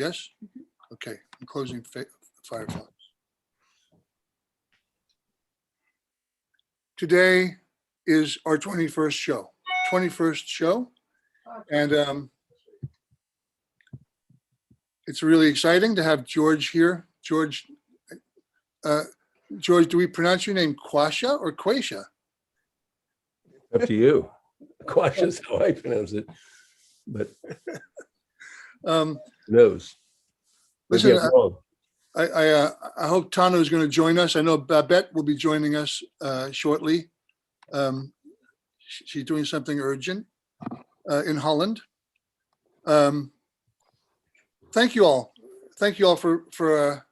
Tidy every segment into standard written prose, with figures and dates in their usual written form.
Yes? Okay, I'm closing Firefox. Today is our 21st show. 21st show. And it's really exciting to have George here. George, George, do we pronounce your name Quasha or Quasha? Up to you. Quasha is how I pronounce it, but who knows? Listen, Maybe I'm wrong. I hope Tano is going to join us. I know Babette will be joining us shortly. She's doing something urgent in Holland. Thank you all. Thank you all for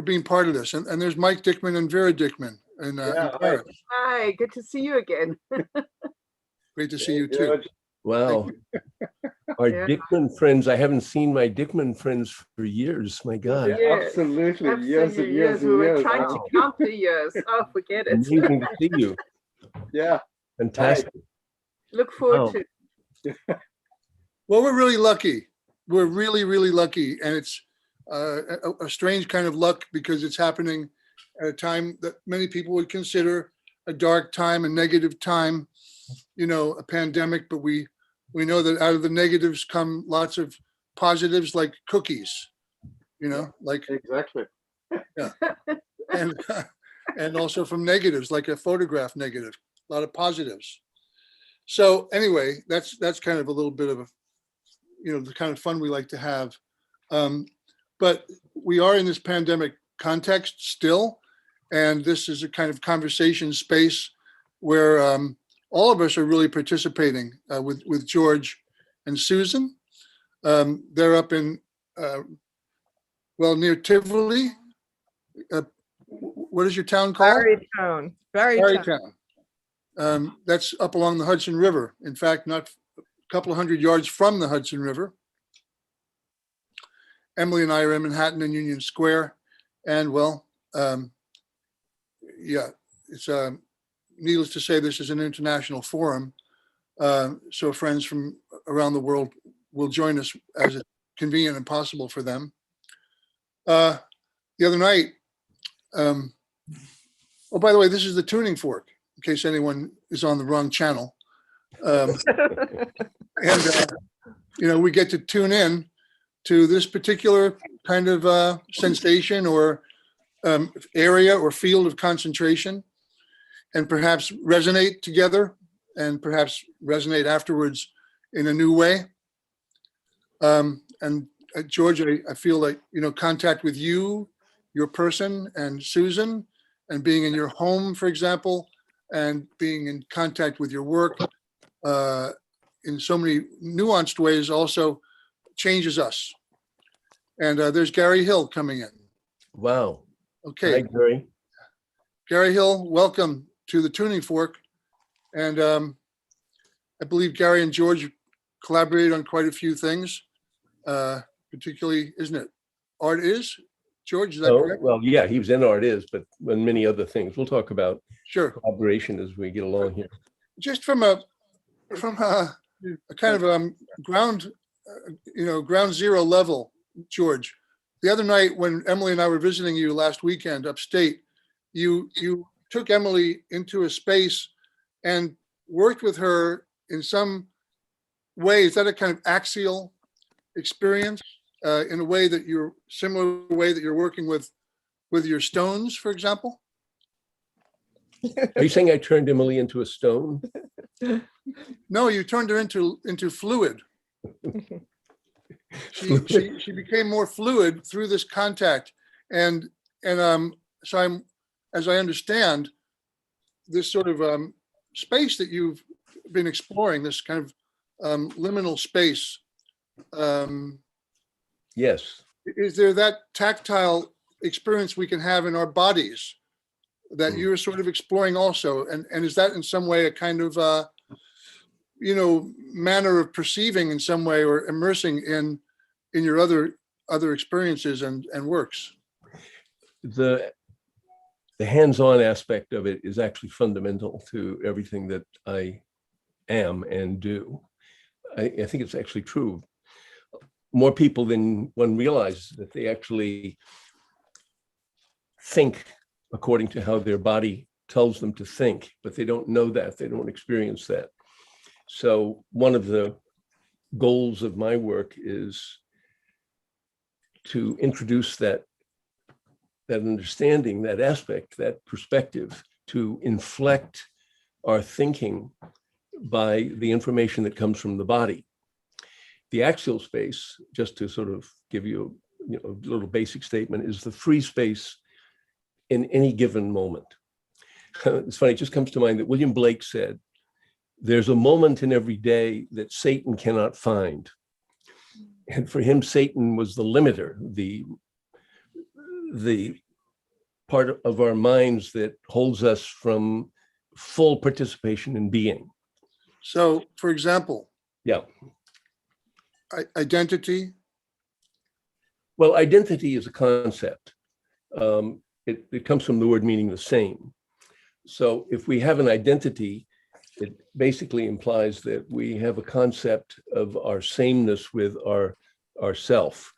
being part of this. And there's Mike Dickman and Vera Dickman in Paris. Hi, good to see you again. Great to see you too. Wow. Our Dickman friends, I haven't seen my Dickman friends for years. My God. Yeah, absolutely. Years and years and We were years. trying to count the years. Oh, forget it. Amazing to see you. Yeah. Fantastic. Look forward to. Well, we're really lucky. We're really, really lucky. And it's a strange kind of luck because it's happening at a time that many people would consider a dark time, a negative time, you know, a pandemic. But we know that out of the negatives come lots of positives, like cookies, you know, like exactly. Yeah. And also from negatives, like a photograph negative, a lot of positives. So anyway, that's kind of a little bit of a, you know, the kind of fun we like to have. But we are in this pandemic context still, and this is a kind of conversation space where all of us are really participating with George and Susan. They're up in, well, near Tivoli. What is your town called? Barrytown. Barrytown. That's up along the Hudson River. In fact, not a couple of 100 yards from the Hudson River. Emily and I are in Manhattan and Union Square. And well, yeah, it's needless to say, this is an international forum. So friends from around the world will join us as it's convenient and possible for them. The other night, oh, by the way, this is the tuning fork, in case anyone is on the wrong channel. And, you know, we get to tune in to this particular kind of sensation or area or field of concentration, and perhaps resonate together and perhaps resonate afterwards in a new way. And George, I feel like, you know, contact with you, your person, and Susan, and being in your home, for example, and being in contact with your work in so many nuanced ways also changes us. And there's Gary Hill coming in. Wow. Okay. Hi, Gary. Gary Hill, welcome to the Tuning Fork. And I believe Gary and George collaborated on quite a few things, particularly, isn't it? Art Is? George, is that correct? Well, yeah, he was in Art Is, but and many other things. We'll talk about collaboration as we get along here. Just from a kind of ground, you know, ground zero level, George. The other night when Emily and I were visiting you last weekend upstate, you took Emily into a space and worked with her in some way. Is that a kind of axial experience in a way that you're similar way that you're working with your stones, for example? Are you saying I turned Emily into a stone? No, you turned her into fluid. She became more fluid through this contact, and so I'm, as I understand, this sort of space that you've been exploring, this kind of liminal space. Yes. Is there that tactile experience we can have in our bodies that you're sort of exploring also, and is that in some way a kind of you know, manner of perceiving in some way, or immersing in your other experiences and works? The hands-on aspect of it is actually fundamental to everything that I am and do. I think it's actually true. more people than one realizes that they actually think according to how their body tells them to think, but they don't know that, they don't experience that. So one of the goals of my work is to introduce that understanding, that aspect, that perspective, to inflect our thinking by the information that comes from the body. The axial space, just to sort of give you a little basic statement, is the free space in any given moment. It's funny, it just comes to mind that William Blake said, there's a moment in every day that Satan cannot find. And for him, Satan was the limiter, the part of our minds that holds us from full participation in being. So, for example, Yeah. Identity. Well, identity is a concept. It comes from the word meaning the same. So if we have an identity, it basically implies that we have a concept of our sameness with our self,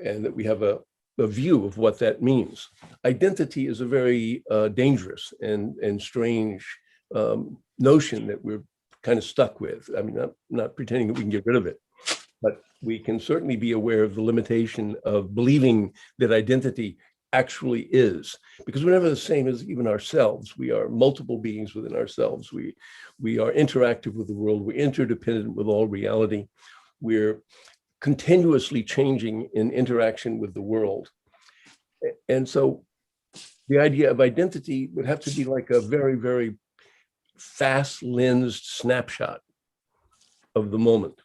and that we have a view of what that means. Identity is a very dangerous and strange notion that we're kind of stuck with. I mean, not pretending that we can get rid of it, but we can certainly be aware of the limitation of believing that identity actually is, because we're never the same as even ourselves. We are multiple beings within ourselves. We are interactive with the world. We're interdependent with all reality. We're continuously changing in interaction with the world. And so the idea of identity would have to be like a very, very fast lensed snapshot of the moment.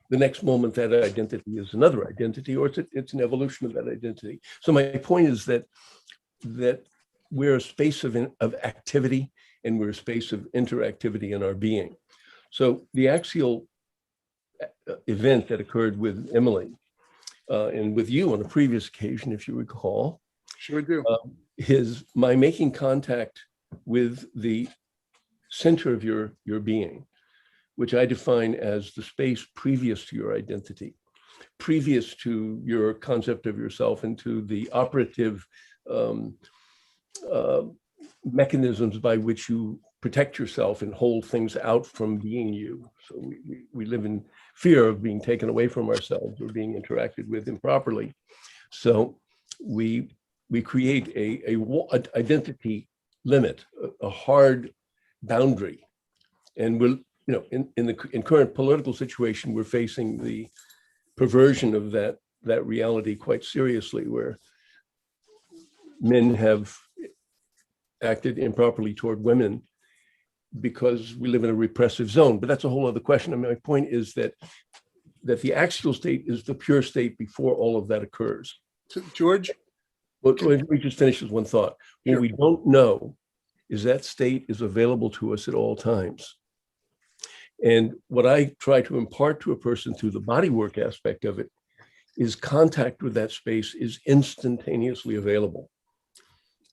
The next moment, that identity is another identity, or it's an evolution of that identity. So my point is that we're a space of activity, and we're a space of interactivity in our being. So the axial event that occurred with Emily and with you on a previous occasion, if you recall, Sure do. is my making contact with the center of your being, which I define as the space previous to your identity, previous to your concept of yourself, and to the operative mechanisms by which you protect yourself and hold things out from being you. So we live in fear of being taken away from ourselves or being interacted with improperly. So we create a identity limit, a hard boundary, and we'll, in current political situation, we're facing the perversion of that reality quite seriously, where men have acted improperly toward women because we live in a repressive zone. But that's a whole other question. I mean, my point is that the axial state is the pure state before all of that occurs. So, George? But let me just finish with one thought. Sure. What we don't know is that state is available to us at all times. And what I try to impart to a person through the bodywork aspect of it is contact with that space is instantaneously available.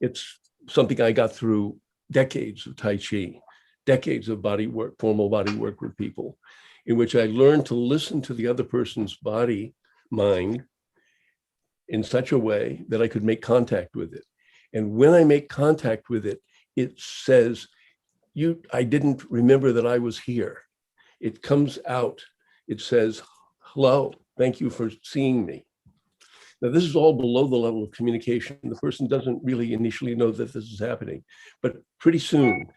It's something I got through decades of Tai Chi, decades of body work, formal body work with people, in which I learned to listen to the other person's body, mind, in such a way that I could make contact with it. And when I make contact with it, it says, I didn't remember that I was here. It comes out. It says, hello, thank you for seeing me. Now, this is all below the level of communication. The person doesn't really initially know that this is happening, but pretty soon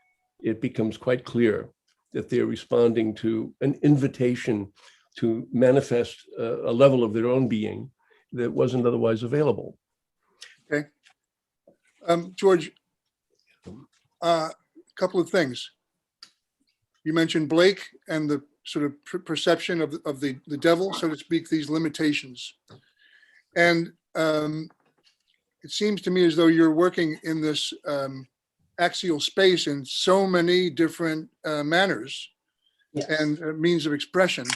it becomes quite clear that they're responding to an invitation to manifest a level of their own being that wasn't otherwise available. Okay. George, a couple of things. You mentioned Blake and the sort of perception of the devil, so to speak, these limitations. And it seems to me as though you're working in this axial space in so many different manners. Yes. And means of expression,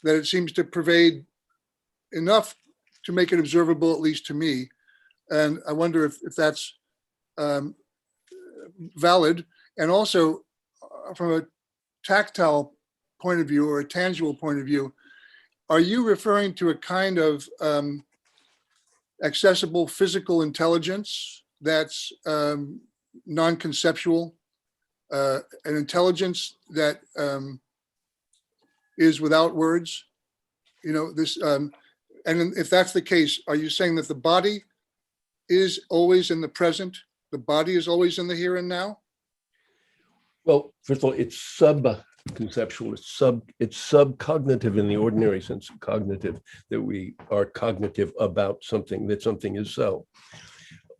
that it seems to pervade enough to make it observable, at least to me. And I wonder if that's valid. And also from a tactile point of view or a tangible point of view, are you referring to a kind of accessible physical intelligence that's non-conceptual, an intelligence that is without words? You know, this, and if that's the case, are you saying that the body is always in the present? The body is always in the here and now? Well, first of all, it's sub-conceptual, it's subcognitive in the ordinary sense of cognitive, that we are cognitive about something, that something is so.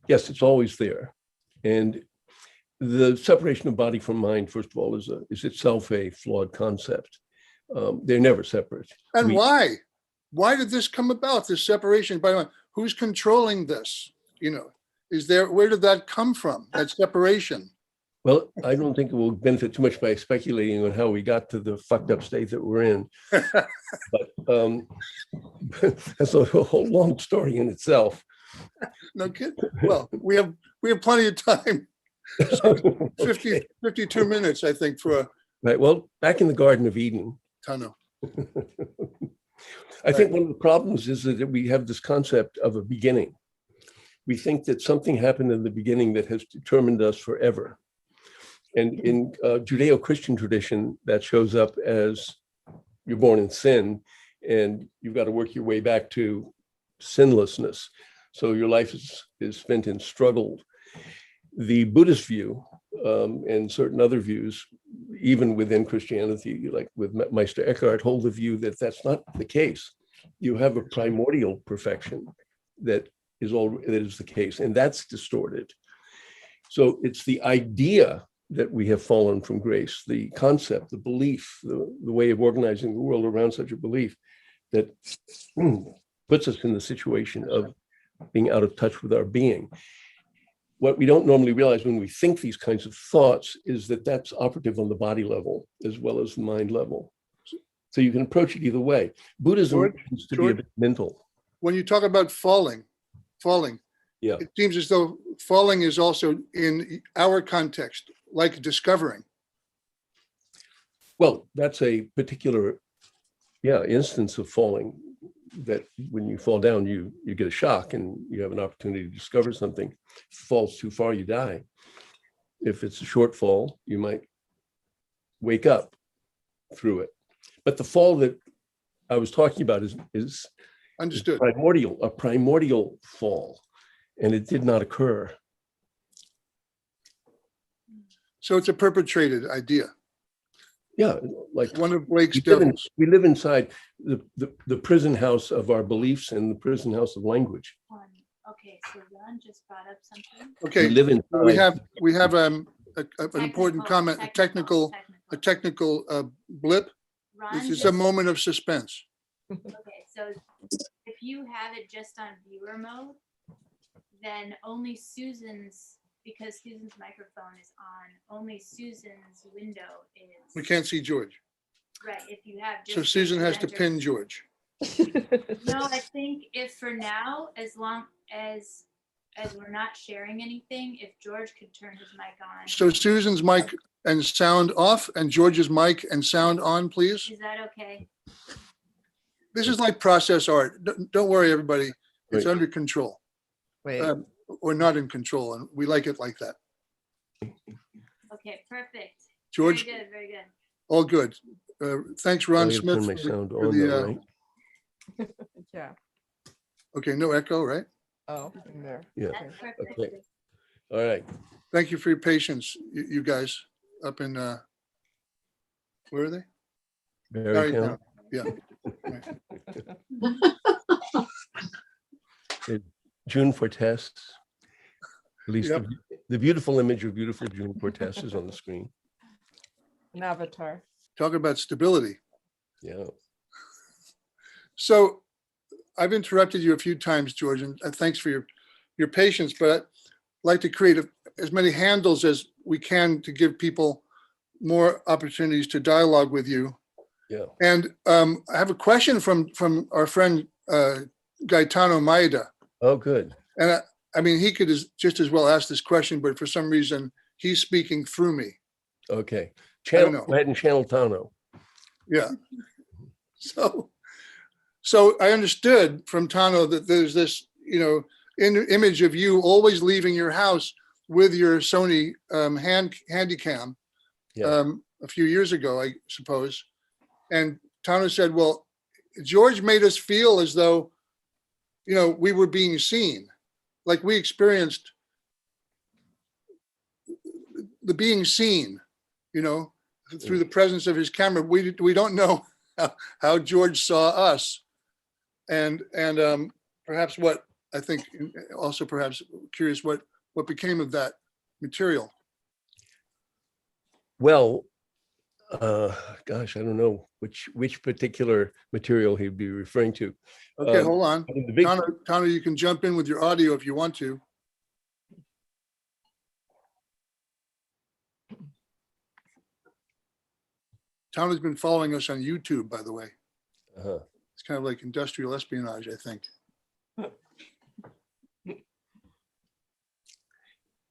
Yes, it's always there. And the separation of body from mind, first of all, is itself a flawed concept. They're never separate. And why? Why did this come about, this separation? By the way, who's controlling this? You know, where did that come from, that separation? Well, I don't think it will benefit too much by speculating on how we got to the fucked up state that we're in. But that's a whole long story in itself. No kidding. Well, we have plenty of time. 52 minutes, I think, for a Right. Well, back in the Garden of Eden, tunnel. I think one of the problems is that we have this concept of a beginning. We think that something happened in the beginning that has determined us forever. And in Judeo-Christian tradition, that shows up as you're born in sin and you've got to work your way back to sinlessness. So your life is spent in struggle. The Buddhist view and certain other views, even within Christianity, like with Meister Eckhart, hold the view that that's not the case. You have a primordial perfection that is the case, and that's distorted. So it's the idea that we have fallen from grace, the concept, the belief, the way of organizing the world around such a belief that puts us in the situation of being out of touch with our being. What we don't normally realize when we think these kinds of thoughts is that that's operative on the body level as well as the mind level. So you can approach it either way. Buddhism tends to be a bit mental. When you talk about falling, Yeah. it seems as though falling is also in our context, like discovering. Well, that's a particular, instance of falling, that when you fall down, you get a shock and you have an opportunity to discover something. If it falls too far, you die. If it's a short fall, you might wake up through it. But the fall that I was talking about is Understood. a primordial fall, and it did not occur. So it's a perpetrated idea. Yeah, like One of Blake's we live devils. inside the prison house of our beliefs and the prison house of language. Okay, so Ron just brought up something. Okay, We live inside. we have an important comment, a technical blip. Ron This is just- a moment of suspense. Okay, so if you have it just on viewer mode, then only Susan's, because Susan's microphone is on, only Susan's window is. We can't see George. Right, if you have. So just Susan has to presenter- pin George. No, I think if for now, as long as we're not sharing anything, if George could turn his mic on. So Susan's mic and sound off and George's mic and sound on, please. Is that okay? This is like process art. Don't worry, everybody. It's Right. under control. Wait, Or not in control, and we like it like that. Okay, perfect. George, Very good, very good. all good. Thanks, I Ron gotta Smith. turn my for sound for on, the, though, right? yeah. Okay, no echo, right? Oh, in there. Yeah. That's perfect. Okay. All right. Thank you for your patience, you guys up in, where are they? Barrytown. Yeah. June Fortes. At least Yep. the beautiful image of beautiful June Fortes is on the screen. An avatar. Talk about stability. Yeah. So I've interrupted you a few times, George, and thanks for your patience, but I'd like to create as many handles as we can to give people more opportunities to dialogue with you. Yeah. And I have a question from our friend Gaetano Maeda. Oh, good. And I mean, he could just as well ask this question, but for some reason, he's speaking through me. Okay. don't know. Go ahead and channel Tano. Yeah. So So I understood from Tano that there's this, image of you always leaving your house with your Sony Handycam Yeah. a few years ago, I suppose. And Tano said, well, George made us feel as though, we were being seen, like we experienced the being seen, through the presence of his camera. We don't know how George saw us. And perhaps what I think also perhaps curious what became of that material. Well, gosh, I don't know which particular material he'd be referring to. Okay, hold on. I mean, the big, Tano, you can jump in with your audio if you want to. Tano's been following us on YouTube, by the way. uh-huh. It's kind of like industrial espionage, I think.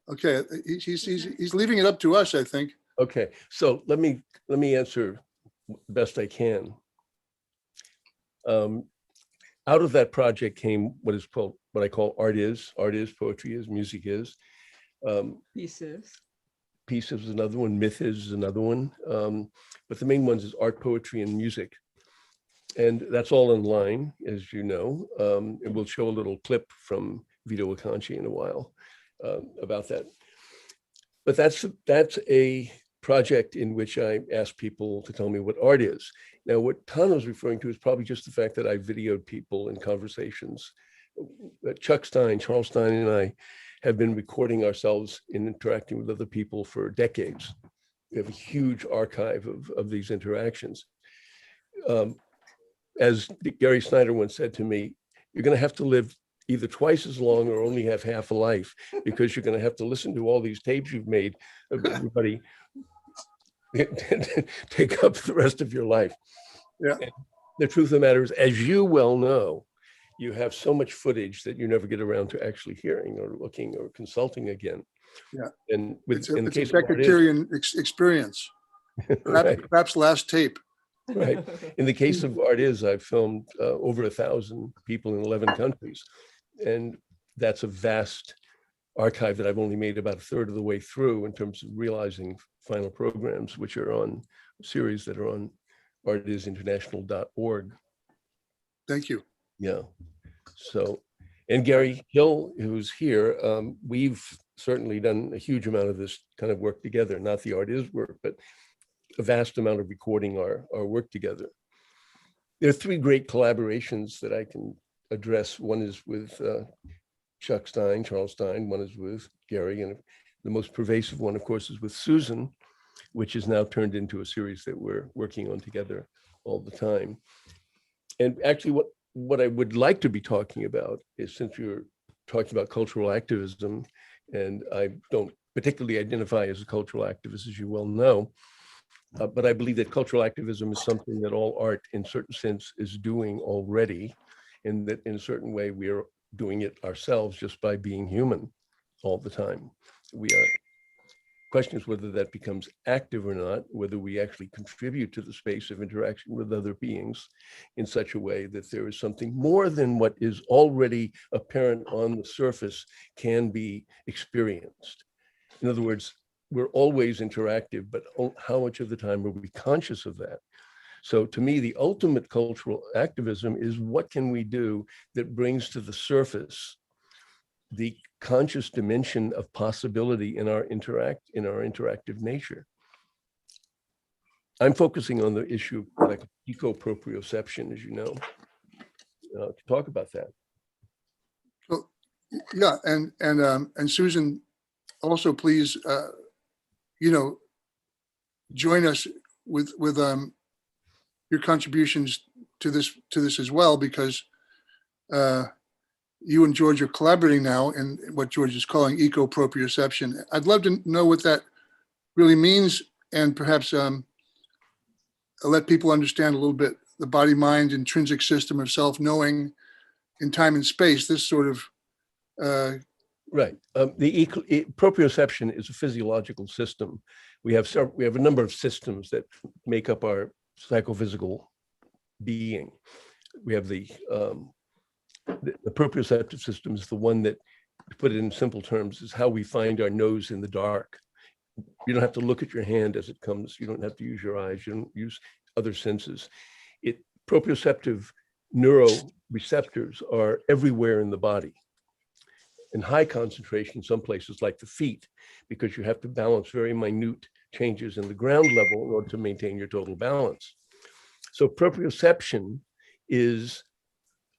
Okay, he's leaving it up to us, I think. Okay, so let me answer the best I can. Out of that project came what I call art is, poetry is, music is. Pieces. Pieces is another one, myth is another one. But the main ones is art, poetry, and music. And that's all online, as you know. And we'll show a little clip from Vito Acconci in a while about that. But that's a project in which I ask people to tell me what art is. Now, what Tano's referring to is probably just the fact that I videoed people in conversations. Chuck Stein, Charles Stein, and I have been recording ourselves and interacting with other people for decades. We have a huge archive of these interactions. As Gary Snyder once said to me, you're going to have to live either twice as long or only have half a life, because you're going to have to listen to all these tapes you've made of everybody take up the rest of your life. Yeah. And the truth of the matter is, as you well know, you have so much footage that you never get around to actually hearing or looking or consulting again. Yeah. And It's in the a case of Beckettian experience. right, Perhaps last tape. right. In the case of art is, I've filmed over 1,000 people in 11 countries. And that's a vast archive that I've only made about a third of the way through in terms of realizing final programs, which are on series that are on artisinternational.org. Thank you. Yeah. So, and Gary Hill, who's here, we've certainly done a huge amount of this kind of work together, not the art is work, but a vast amount of recording our work together. There are three great collaborations that I can address. One is with Chuck Stein, Charles Stein, one is with Gary, and the most pervasive one, of course, is with Susan, which is now turned into a series that we're working on together all the time. And actually what I would like to be talking about is, since you're talking about cultural activism, and I don't particularly identify as a cultural activist, as you well know, but I believe that cultural activism is something that all art in certain sense is doing already, and that in a certain way we are doing it ourselves just by being human all the time. We are. Question is whether that becomes active or not, whether we actually contribute to the space of interaction with other beings in such a way that there is something more than what is already apparent on the surface can be experienced. In other words, we're always interactive, but how much of the time are we conscious of that? So to me, the ultimate cultural activism is, what can we do that brings to the surface the conscious dimension of possibility in our interactive nature? I'm focusing on the issue of like eco-proprioception, as you know, to talk about that. Well, yeah, and Susan, also please, join us with your contributions to this as well, because you and George are collaborating now in what George is calling eco-proprioception. I'd love to know what that really means, and perhaps let people understand a little bit the body-mind intrinsic system of self-knowing in time and space. This sort of right. The proprioception is a physiological system. We have a number of systems that make up our psychophysical being. the proprioceptive system is the one that, to put it in simple terms, is how we find our nose in the dark. You don't have to look at your hand as it comes. You don't have to use your eyes. You don't use other senses. Proprioceptive neuroreceptors are everywhere in the body. In high concentration, some places like the feet, because you have to balance very minute changes in the ground level in order to maintain your total balance. So proprioception is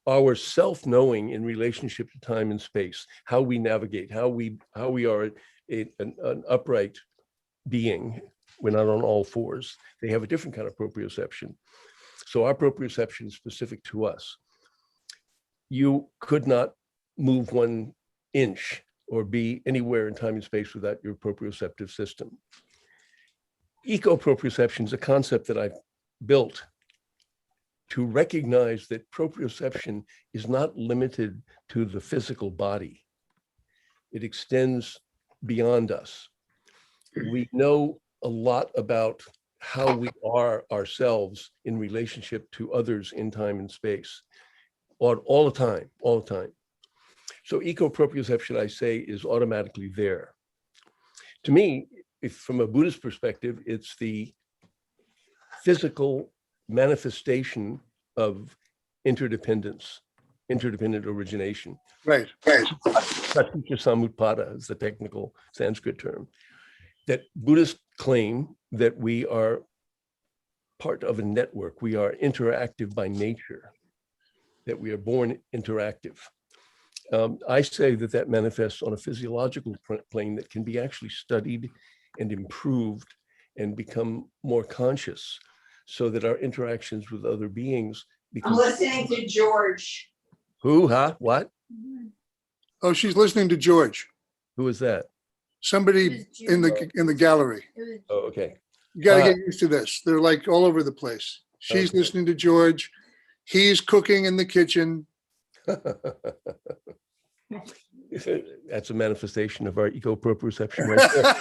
our self-knowing in relationship to time and space, how we navigate, how we are an upright being. We're not on all fours. They have a different kind of proprioception. So our proprioception is specific to us. You could not move 1 inch or be anywhere in time and space without your proprioceptive system. Eco-proprioception is a concept that I've built to recognize that proprioception is not limited to the physical body. It extends beyond us. We know a lot about how we are ourselves in relationship to others in time and space, all the time. So eco-proprioception, I say, is automatically there. To me, from a Buddhist perspective, it's the physical manifestation of interdependent origination. Right. Praticca samutpada is the technical Sanskrit term. That Buddhists claim that we are part of a network. We are interactive by nature, that we are born interactive. I say that manifests on a physiological plane that can be actually studied and improved and become more conscious, so that our interactions with other beings become— I'm listening to George. Who, huh? What? Oh, she's listening to George. Who is that? Somebody in the gallery. Oh, okay. You got to get used to this. They're like all over the place. She's listening to George. He's cooking in the kitchen. That's a manifestation of our eco-proprioception right there.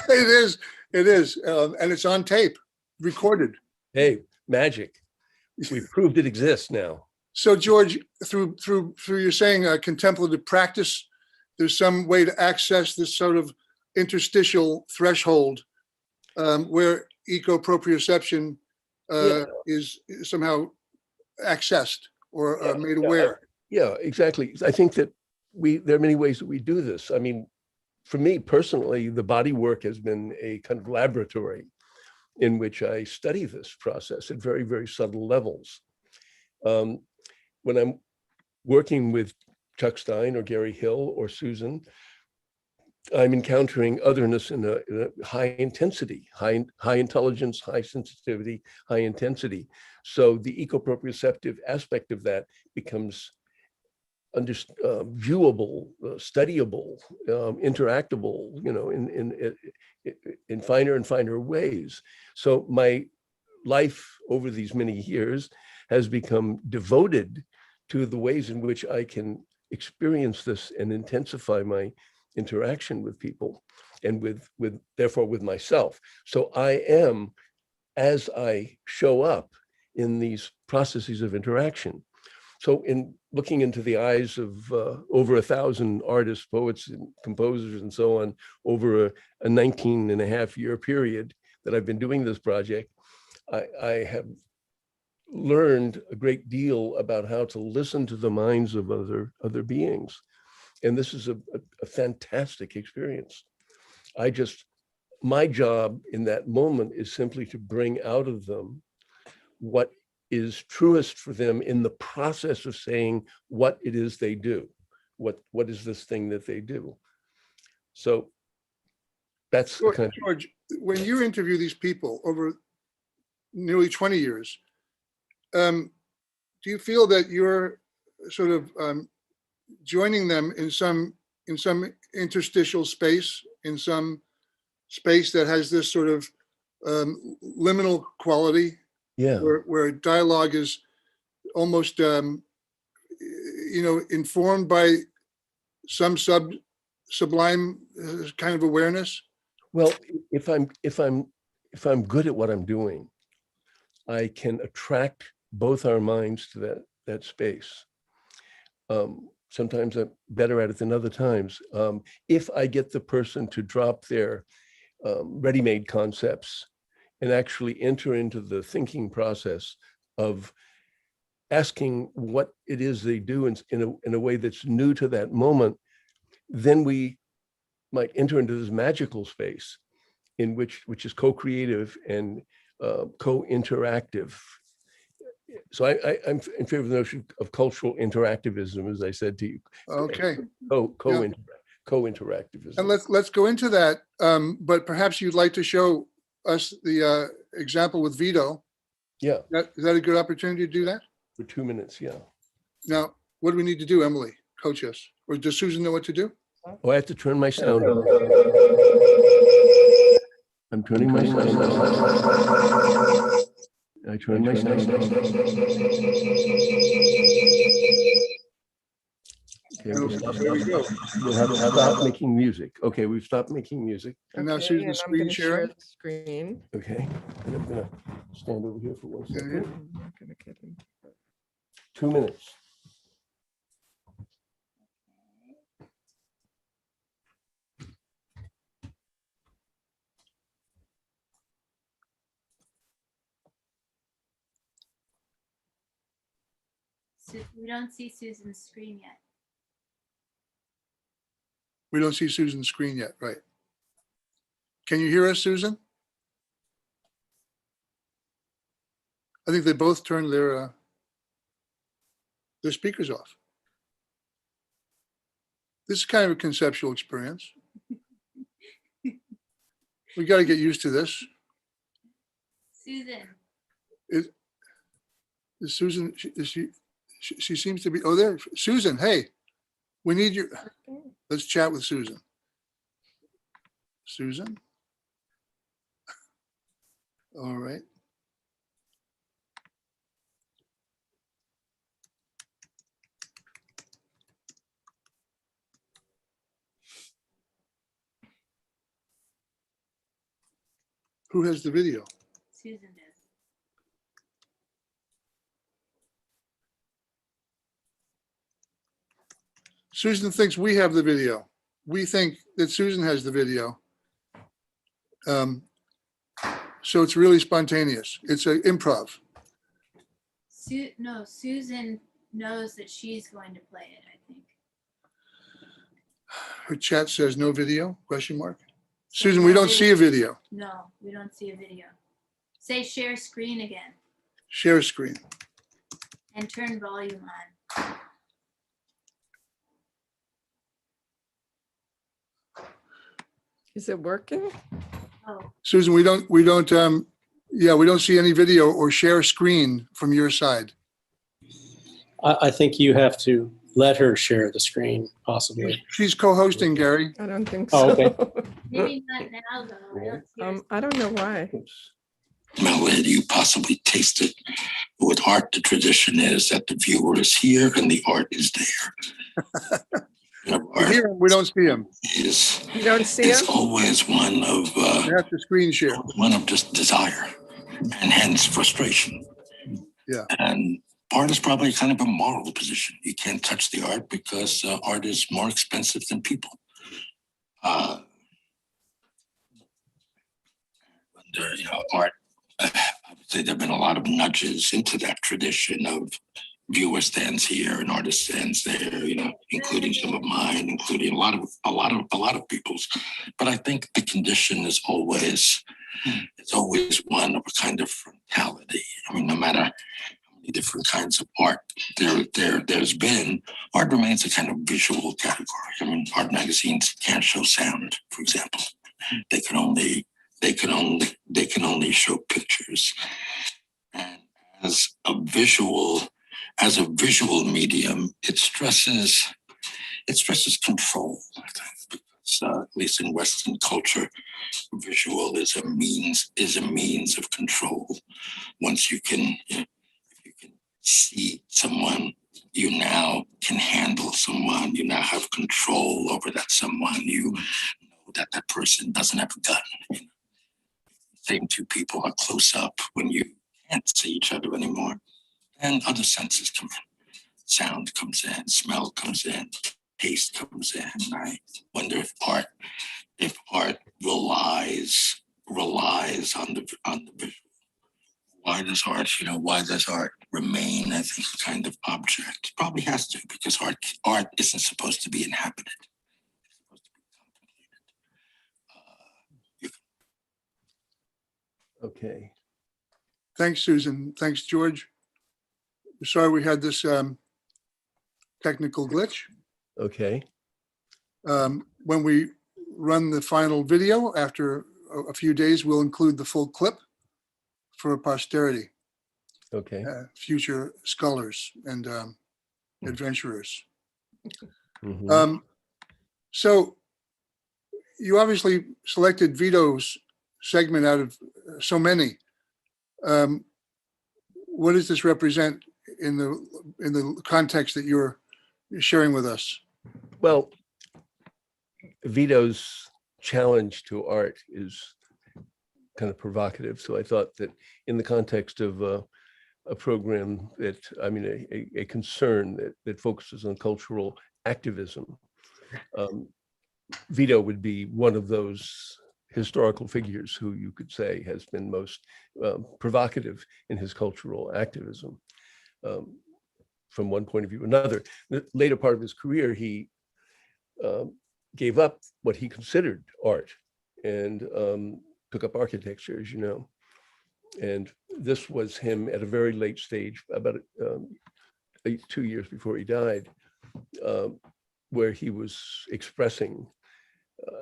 It is. And it's on tape, recorded. Hey, magic. We've proved it exists now. So George, through you're saying contemplative practice, there's some way to access this sort of interstitial threshold where eco-proprioception is somehow accessed or made aware. Yeah, exactly. I think that there are many ways that we do this. I mean, for me personally, the body work has been a kind of laboratory in which I study this process at very, very subtle levels. When I'm working with Chuck Stein or Gary Hill or Susan, I'm encountering otherness in a high intensity, high intelligence, high sensitivity, high intensity. So the eco-proprioceptive aspect of that becomes viewable, studyable, interactable, in finer and finer ways. So my life over these many years has become devoted to the ways in which I can experience this and intensify my interaction with people and therefore with myself. So I am, as I show up in these processes of interaction. So in looking into the eyes of over 1,000 artists, poets, and composers, and so on, over a 19.5-year period that I've been doing this project, I have learned a great deal about how to listen to the minds of other beings. And this is a fantastic experience. My job in that moment is simply to bring out of them what is truest for them in the process of saying what it is they do. What is this thing that they do? So that's George, when you interview these people over nearly 20 years, do you feel that you're sort of joining them in some interstitial space, in some space that has this sort of liminal quality? Yeah. Where dialogue is almost, informed by some sublime kind of awareness? Well, if I'm good at what I'm doing, I can attract both our minds to that space. Sometimes I'm better at it than other times. If I get the person to drop their ready-made concepts and actually enter into the thinking process of asking what it is they do in a way that's new to that moment, then we might enter into this magical space in which is co-creative and co-interactive. So I'm in favor of the notion of cultural interactivism, as I said to you. Okay. Co-interactivism. And let's go into that. But perhaps you'd like to show us the example with Vito. Yeah. Is that a good opportunity to do that? For 2 minutes, yeah. Now, what do we need to do, Emily? Coach us. Or does Susan know what to do? Oh, I have to turn my sound on. I'm turning my sound on. I turn my sound on. Okay, There we go. we'll have to stop making music. Okay, we've stopped making music. And now Okay, Susan's and I'm screen gonna share sharing. the screen. Okay, and I'm gonna stand over here for 1 Yeah, second. yeah. I'm not gonna get into it. 2 minutes. We don't see Susan's screen yet. We don't see Susan's screen yet, right? Can you hear us, Susan? I think they both turned their speakers off. This is kind of a conceptual experience. We got to get used to this. Susan, Is Susan, she seems to be, oh, there, Susan, hey, we need you. Let's chat with Susan. Susan? All right. Who has the video? Susan does. Susan thinks we have the video. We think that Susan has the video. So it's really spontaneous. It's an improv. No, Susan knows that she's going to play it, I think. Her chat says no video, question mark. So Susan, no we don't see a video. No, we don't see a video. Say share screen again Share screen. and turn volume on. Is it working? Oh, Susan, we don't see any video or share screen from your side. I think you have to let her share the screen, possibly. She's co-hosting, Gary. I don't think Oh, so. okay. maybe not now though. I don't see her I don't know why. Now, where do you possibly taste it? With art, the tradition is that the viewer is here and the art is there. We hear him, we don't see him. Is You don't see is him? always one of You have to screen share. just desire, and hence frustration. Yeah. And art is probably kind of a moral position. You can't touch the art because art is more expensive than people. Art. I would say there have been a lot of nudges into that tradition of viewer stands here and artist stands there, including some of mine, including a lot of people's. But I think the condition is always one of a kind of frontality. I mean, no matter how many different kinds of art there's been, art remains a kind of visual category. I mean, art magazines can't show sound, for example. They can only show pictures. And as a visual medium, it stresses control, I think, because at least in Western culture, visual is a means of control. Once you can see someone, you now can handle someone. You now have control over that someone. You know that person doesn't have a gun. Same two people are close up when you can't see each other anymore, and other senses come in. sound comes in, smell comes in, taste comes in. I wonder if art relies on the visual. Why does art remain, I think, a kind of object? Probably has to, because art isn't supposed to be inhabited. It's supposed to be contemplated. Okay. Thanks, Susan. Thanks, George. Sorry we had this technical glitch. Okay. When we run the final video after a few days, we'll include the full clip for posterity, Okay. future scholars and adventurers. Mhm. So you obviously selected Vito's segment out of so many. What does this represent in the context that you're sharing with us? Well, Vito's challenge to art is kind of provocative. So I thought that in the context of a program that, I mean, a concern that focuses on cultural activism, Vito would be one of those historical figures who you could say has been most provocative in his cultural activism. From one point of view, another. The later part of his career, he gave up what he considered art and took up architecture, as you know. And this was him at a very late stage, about 2 years before he died, where he was expressing.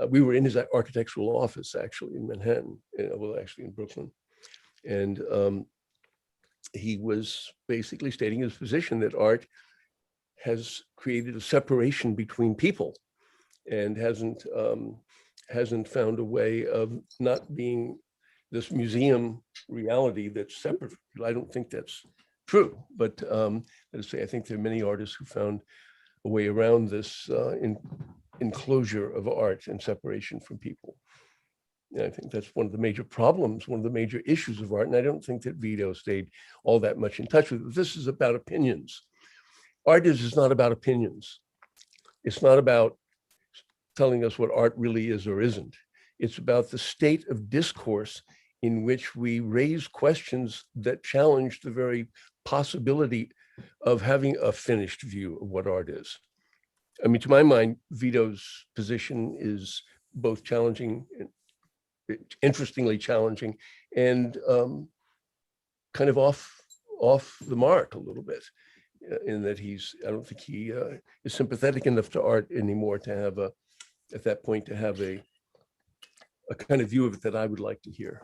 We were in his architectural office, actually, in Manhattan, well, actually in Brooklyn. And he was basically stating his position that art has created a separation between people and hasn't found a way of not being this museum reality that's separate. I don't think that's true, but let's say I think there are many artists who found a way around this enclosure of art and separation from people. And I think that's one of the major problems, one of the major issues of art. And I don't think that Vito stayed all that much in touch with it. This is about opinions. Art is not about opinions. It's not about telling us what art really is or isn't. It's about the state of discourse in which we raise questions that challenge the very possibility of having a finished view of what art is. I mean, to my mind, Vito's position is both challenging, interestingly challenging, and kind of off the mark a little bit, in that I don't think he is sympathetic enough to art anymore to have at that point, to have a kind of view of it that I would like to hear,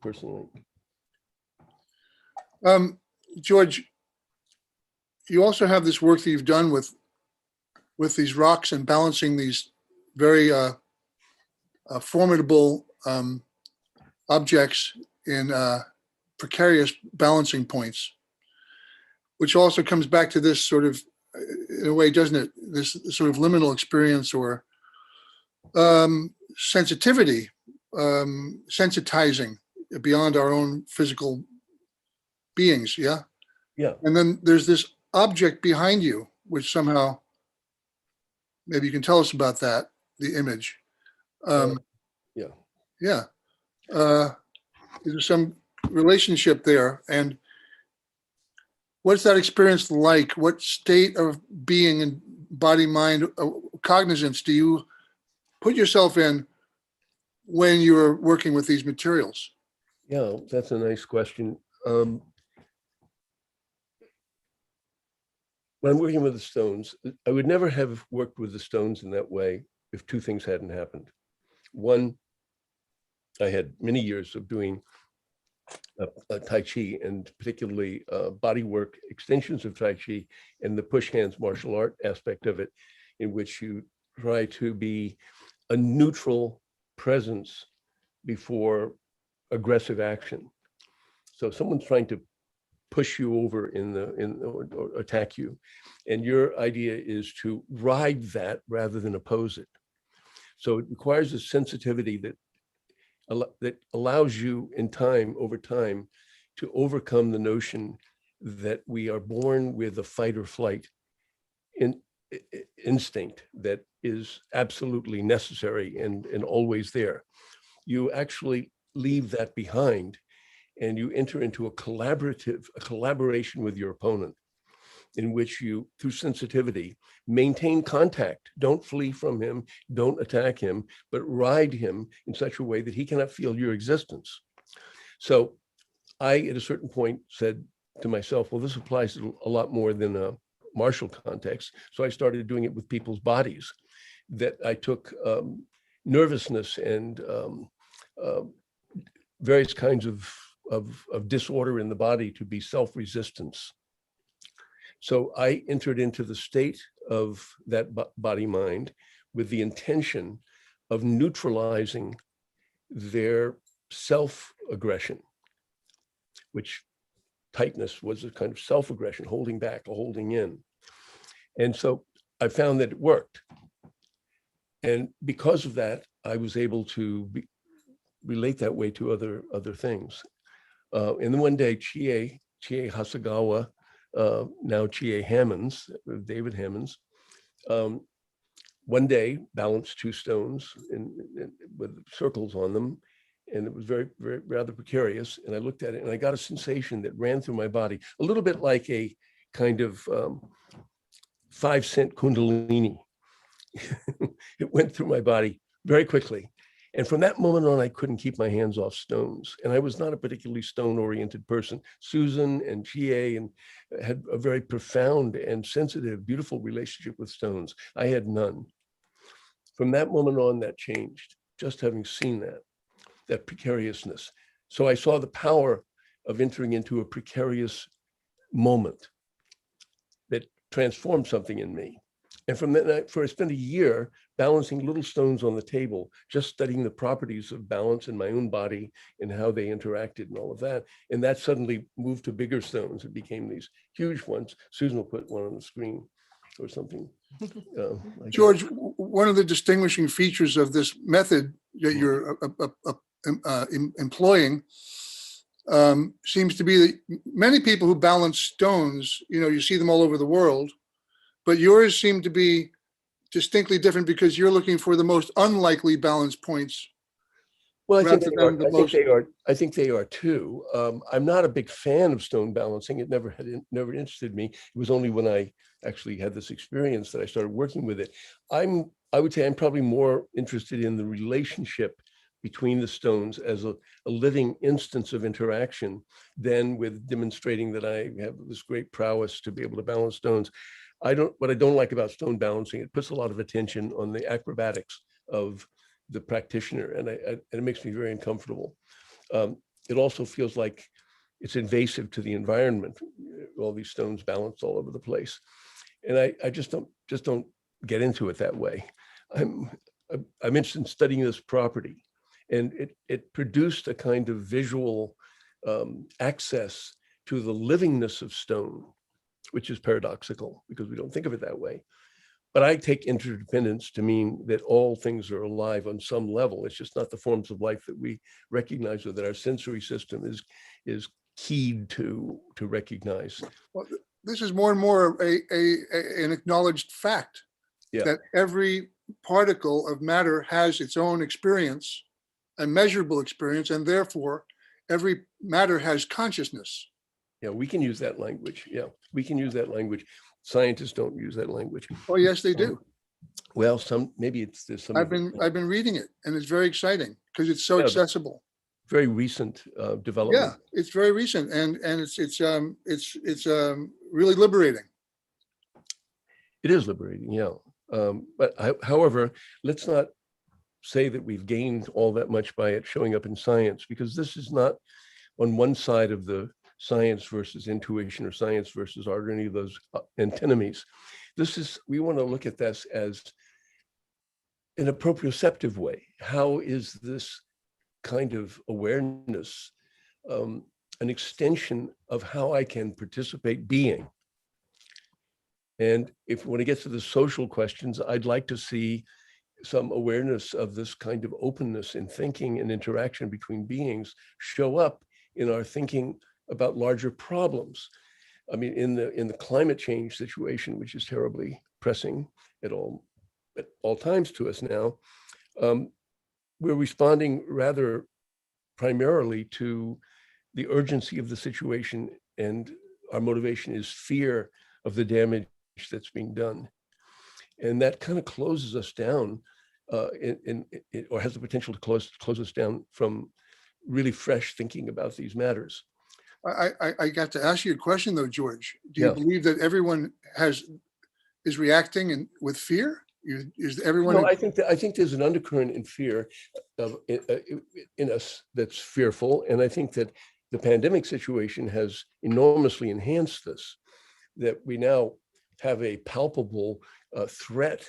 personally. George, you also have this work that you've done with these rocks and balancing these very formidable objects in precarious balancing points, which also comes back to this sort of, in a way, doesn't it? This sort of liminal experience or sensitivity, sensitizing beyond our own physical beings. Yeah. Yeah. And then there's this object behind you, which somehow, maybe you can tell us about that, the image. Yeah. Yeah. Is there some relationship there? And what's that experience like? What state of being and body, mind, cognizance do you put yourself in when you're working with these materials? Yeah, that's a nice question. When I'm working with the Stones, I would never have worked with the Stones in that way if two things hadn't happened. One, I had many years of doing Tai Chi, and particularly body work, extensions of Tai Chi, and the push hands martial art aspect of it, in which you try to be a neutral presence before aggressive action. So if someone's trying to push you over or attack you, and your idea is to ride that rather than oppose it. So it requires a sensitivity that allows you over time to overcome the notion that we are born with a fight or flight instinct that is absolutely necessary and always there. You actually leave that behind and you enter into a collaboration with your opponent, in which you, through sensitivity, maintain contact. Don't flee from him, don't attack him, but ride him in such a way that he cannot feel your existence. So I, at a certain point, said to myself, well, this applies to a lot more than a martial context. So I started doing it with people's bodies, that I took nervousness and various kinds of disorder in the body to be self-resistance. So I entered into the state of that body-mind with the intention of neutralizing their self-aggression, which tightness was a kind of self-aggression, holding back, holding in. And so I found that it worked. And because of that, I was able to relate that way to other things. And then one day, Chie Hasegawa, now Chie Hammonds, David Hammonds, one day balanced two stones with circles on them, and it was very, very rather precarious. And I looked at it and I got a sensation that ran through my body, a little bit like a kind of 5-cent Kundalini. It went through my body very quickly. And from that moment on, I couldn't keep my hands off stones. And I was not a particularly stone-oriented person. Susan and Chie and had a very profound and sensitive, beautiful relationship with stones. I had none. From that moment on, that changed, just having seen that precariousness. So I saw the power of entering into a precarious moment that transformed something in me. And from that, I spent a year balancing little stones on the table, just studying the properties of balance in my own body and how they interacted and all of that. And that suddenly moved to bigger stones. It became these huge ones. Susan will put one on the screen or something. Like George, one of the distinguishing features of this method that you're employing seems to be that many people who balance stones, you see them all over the world, but yours seem to be distinctly different because you're looking for the most unlikely balance points. Well, I think they are too. I'm not a big fan of stone balancing. It never interested me. It was only when I actually had this experience that I started working with it. I would say I'm probably more interested in the relationship between the stones as a living instance of interaction than with demonstrating that I have this great prowess to be able to balance stones. What I don't like about stone balancing, it puts a lot of attention on the acrobatics of the practitioner, and it makes me very uncomfortable. It also feels like it's invasive to the environment, all these stones balanced all over the place. And I just don't get into it that way. I'm interested in studying this property, and it produced a kind of visual access to the livingness of stone, which is paradoxical because we don't think of it that way. But I take interdependence to mean that all things are alive on some level. It's just not the forms of life that we recognize or that our sensory system is keyed to recognize. Well, this is more and more an acknowledged fact that every particle of matter has its own experience, a measurable experience, and therefore every matter has consciousness. Yeah, we can use that language. Yeah, we can use that language. Scientists don't use that language. Oh, yes, they do. Well, there's some. I've been reading it, and it's very exciting because it's so accessible. Very recent development. Yeah, it's very recent, and it's really liberating. It is liberating, yeah. But however, let's not say that we've gained all that much by it showing up in science, because this is not on one side of the science versus intuition or science versus art or any of those antinomies. We want to look at this as in a proprioceptive way. How is this kind of awareness an extension of how I can participate being? And if when it gets to the social questions, I'd like to see some awareness of this kind of openness in thinking and interaction between beings show up in our thinking about larger problems. I mean, in the climate change situation, which is terribly pressing at all times to us now, we're responding rather primarily to the urgency of the situation, and our motivation is fear of the damage that's being done. And that kind of closes us down, or has the potential to close us down from really fresh thinking about these matters. I got to ask you a question though, George. Do you Yeah. believe that everyone is reacting with fear? Is everyone? No, I think there's an undercurrent in fear in us that's fearful, and I think that the pandemic situation has enormously enhanced this. That we now have a palpable threat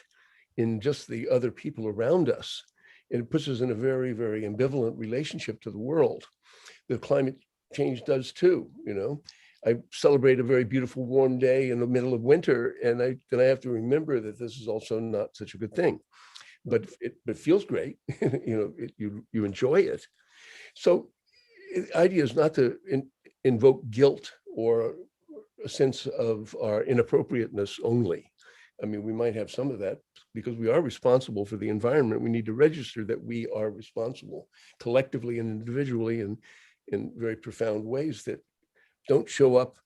in just the other people around us, and it puts us in a very, very ambivalent relationship to the world. The climate change does too. You know, I celebrate a very beautiful warm day in the middle of winter, and then I have to remember that this is also not such a good thing, but it feels great. You know, you enjoy it. So the idea is not to invoke guilt or a sense of our inappropriateness only. I mean, we might have some of that because we are responsible for the environment. We need to register that we are responsible collectively and individually, and in very profound ways that don't show up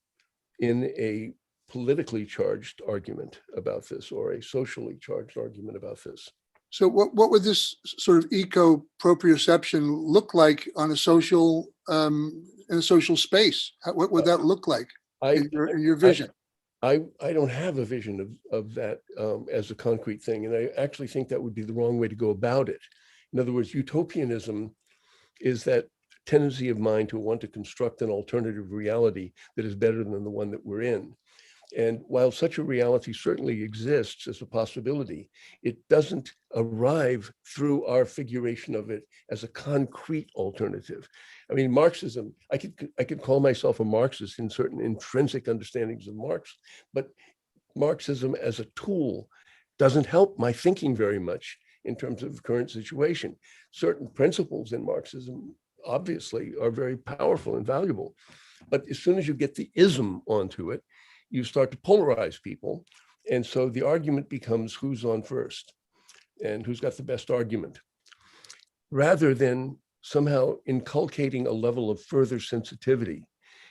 in a politically charged argument about this or a socially charged argument about this. So what would this sort of eco-proprioception look like on a social in a social space? What would that look like in your vision? I don't have a vision of that as a concrete thing, and I actually think that would be the wrong way to go about it. In other words, utopianism is that tendency of mine to want to construct an alternative reality that is better than the one that we're in. And while such a reality certainly exists as a possibility, it doesn't arrive through our figuration of it as a concrete alternative. I mean, Marxism, I could call myself a Marxist in certain intrinsic understandings of Marx, but Marxism as a tool doesn't help my thinking very much in terms of the current situation. Certain principles in Marxism obviously are very powerful and valuable, but as soon as you get the ism onto it, you start to polarize people. And so the argument becomes who's on first and who's got the best argument, rather than somehow inculcating a level of further sensitivity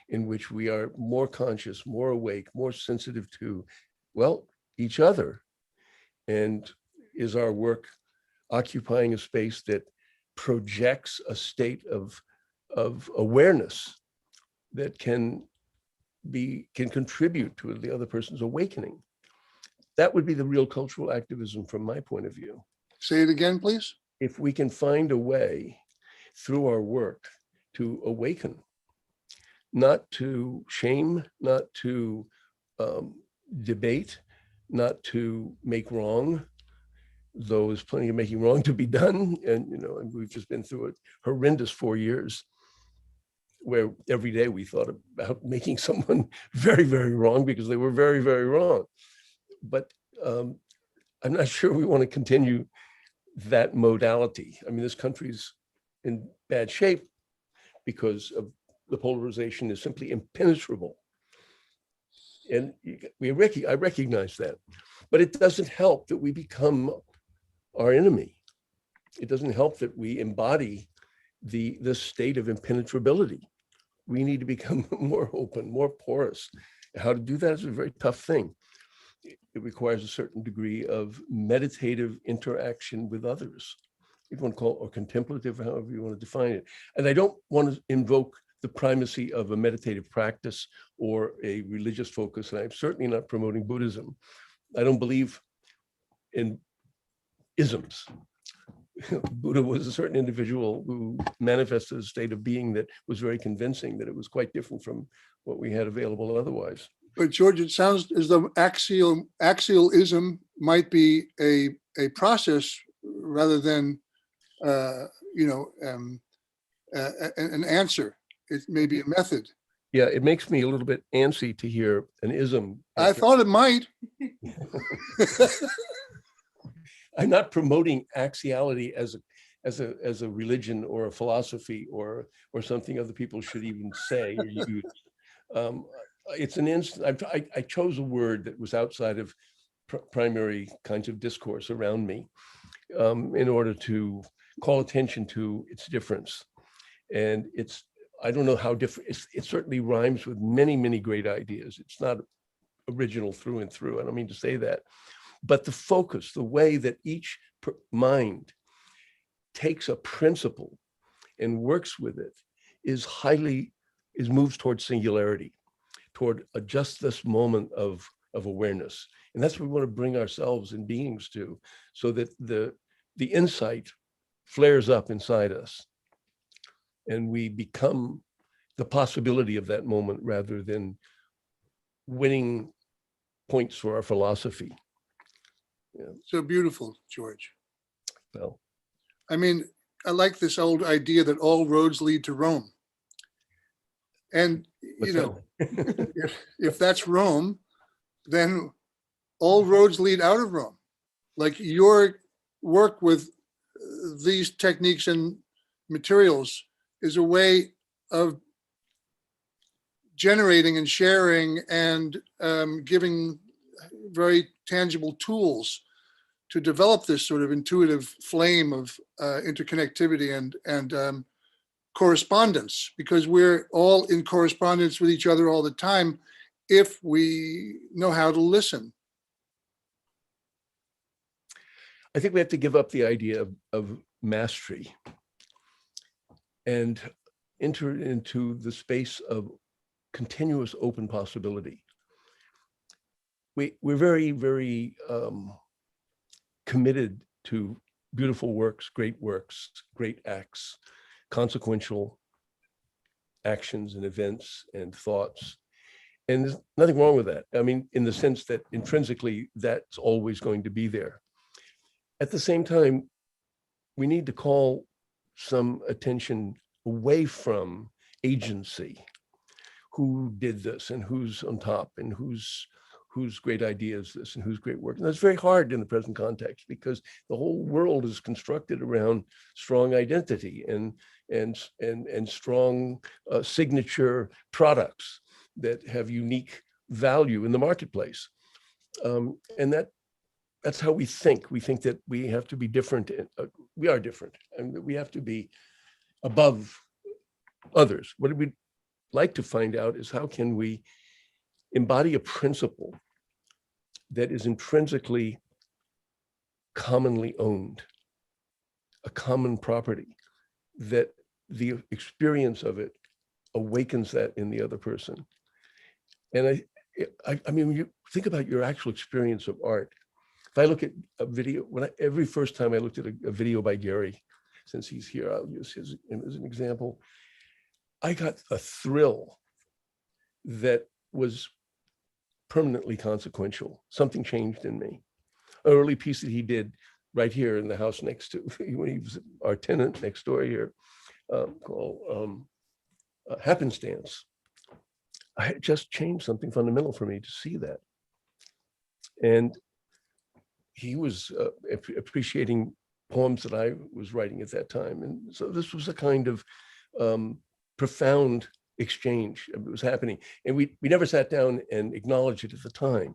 in which we are more conscious, more awake, more sensitive to, well, each other. And is our work occupying a space that projects a state of awareness that can contribute to the other person's awakening? That would be the real cultural activism from my point of view. Say it again, please. If we can find a way through our work to awaken, not to shame, not to debate, not to make wrong, though there's plenty of making wrong to be done. And, you know, and we've just been through a horrendous 4 years where every day we thought about making someone very, very wrong because they were very, very wrong. But I'm not sure we want to continue that modality. I mean, this country's in bad shape because of the polarization is simply impenetrable. And I recognize that, but it doesn't help that we become our enemy. It doesn't help that we embody this state of impenetrability. We need to become more open, more porous. How to do that is a very tough thing. It requires a certain degree of meditative interaction with others. You want to call it, or contemplative, however you want to define it. And I don't want to invoke the primacy of a meditative practice or a religious focus. And I'm certainly not promoting Buddhism. I don't believe in isms. Buddha was a certain individual who manifested a state of being that was very convincing, that it was quite different from what we had available otherwise. But George, it sounds as though axialism might be a process rather than an answer. It may be a method. Yeah, it makes me a little bit antsy to hear an ism. I thought it might. I'm not promoting axiality as a religion or a philosophy or something other people should even say or use. it's an instant. I chose a word that was outside of primary kinds of discourse around me in order to call attention to its difference. And I don't know how different, it certainly rhymes with many, many great ideas. It's not original through and through. I don't mean to say that, but the focus, the way that each mind takes a principle and works with it moves towards singularity, toward just this moment of awareness. And that's what we want to bring ourselves and beings to, so that the insight flares up inside us and we become the possibility of that moment rather than winning points for our philosophy. Yeah. So beautiful, George. Well, I mean, I like this old idea that all roads lead to Rome. And, you know, if that's Rome, then all roads lead out of Rome. Like your work with these techniques and materials is a way of generating and sharing and giving very tangible tools to develop this sort of intuitive flame of interconnectivity and correspondence, because we're all in correspondence with each other all the time if we know how to listen. I think we have to give up the idea of mastery and enter into the space of continuous open possibility. We're very, very committed to beautiful works, great acts, consequential actions and events and thoughts. And there's nothing wrong with that. I mean, in the sense that intrinsically, that's always going to be there. At the same time, we need to call some attention away from agency. Who did this and who's on top and whose great idea is this and whose great work. And that's very hard in the present context because the whole world is constructed around strong identity and strong signature products that have unique value in the marketplace. And that's how we think. We think that we have to be different. We are different, and that we have to be above others. What we'd like to find out is how can we embody a principle that is intrinsically commonly owned, a common property, that the experience of it awakens that in the other person. And I mean, when you think about your actual experience of art, if I look at a video, every first time I looked at a video by Gary, since he's here, I'll use him as an example. I got a thrill that was permanently consequential. Something changed in me. An early piece that he did right here in the house next to, when he was our tenant next door here, called Happenstance. I had just changed something fundamental for me to see that. And he was appreciating poems that I was writing at that time. And so this was a kind of profound exchange. It was happening. And we never sat down and acknowledged it at the time.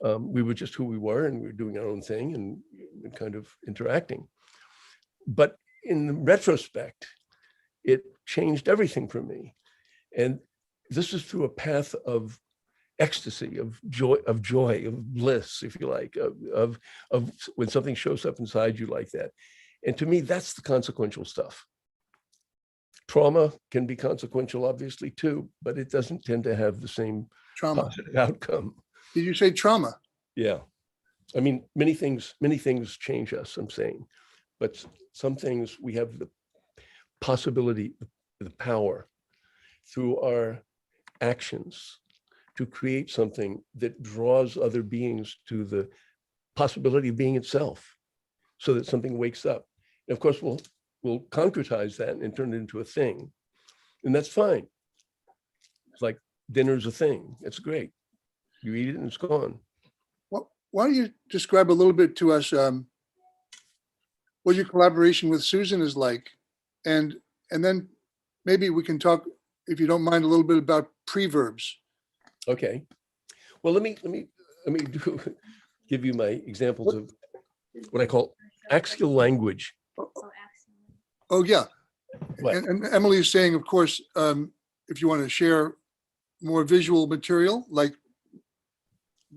We were just who we were, and we were doing our own thing and kind of interacting. But in retrospect, it changed everything for me. And this is through a path of ecstasy, of joy, of bliss, if you like, of when something shows up inside you like that. And to me, that's the consequential stuff. Trauma can be consequential, obviously, too, but it doesn't tend to have the same positive outcome. Did you say trauma? Yeah. I mean, many things change us, I'm saying, but some things we have the possibility, the power through our actions to create something that draws other beings to the possibility of being itself, so that something wakes up. And of course, we'll concretize that and turn it into a thing. And that's fine. It's like dinner's a thing. It's great. You eat it and it's gone. Well, why don't you describe a little bit to us what your collaboration with Susan is like? And then maybe we can talk if you don't mind, a little bit about preverbs. Okay. Well, let me give you my examples of what I call axial language. Oh, excellent. Oh, yeah. What? And Emily is saying, of course, if you want to share more visual material, like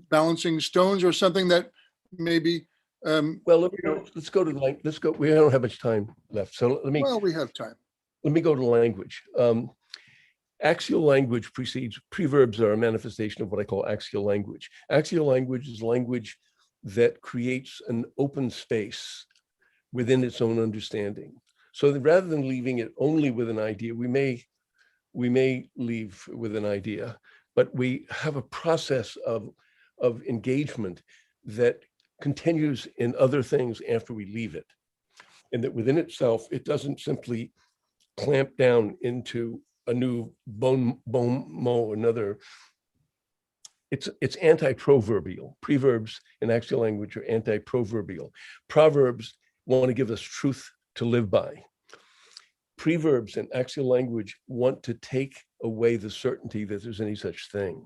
balancing stones or something that maybe, Well, let's go to let's go. We don't have much time left, so well, we have time. let me go to language. Axial language precedes, preverbs are a manifestation of what I call axial language. Axial language is language that creates an open space within its own understanding. So that rather than leaving it only with an idea, we may leave with an idea, but we have a process of engagement that continues in other things after we leave it. And that within itself, it doesn't simply clamp down into a new bon mot, another. It's anti-proverbial. Preverbs in axial language are anti-proverbial. Proverbs want to give us truth to live by. Preverbs in axial language want to take away the certainty that there's any such thing,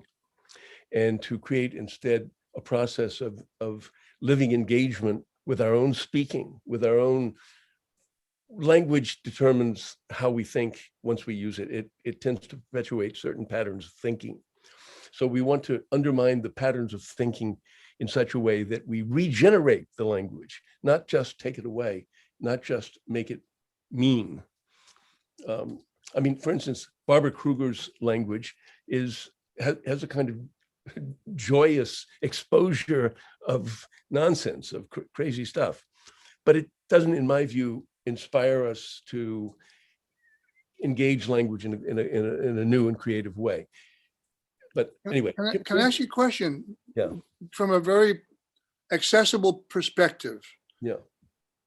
and to create instead a process of living engagement with our own speaking, with our own language determines how we think once we use it. It tends to perpetuate certain patterns of thinking. So we want to undermine the patterns of thinking in such a way that we regenerate the language, not just take it away, not just make it mean. I mean, for instance, Barbara Kruger's language has a kind of joyous exposure of nonsense, of crazy stuff, but it doesn't, in my view, inspire us to engage language in a new and creative way. But anyway, Can I ask you a question? Yeah. From a very accessible perspective. Yeah.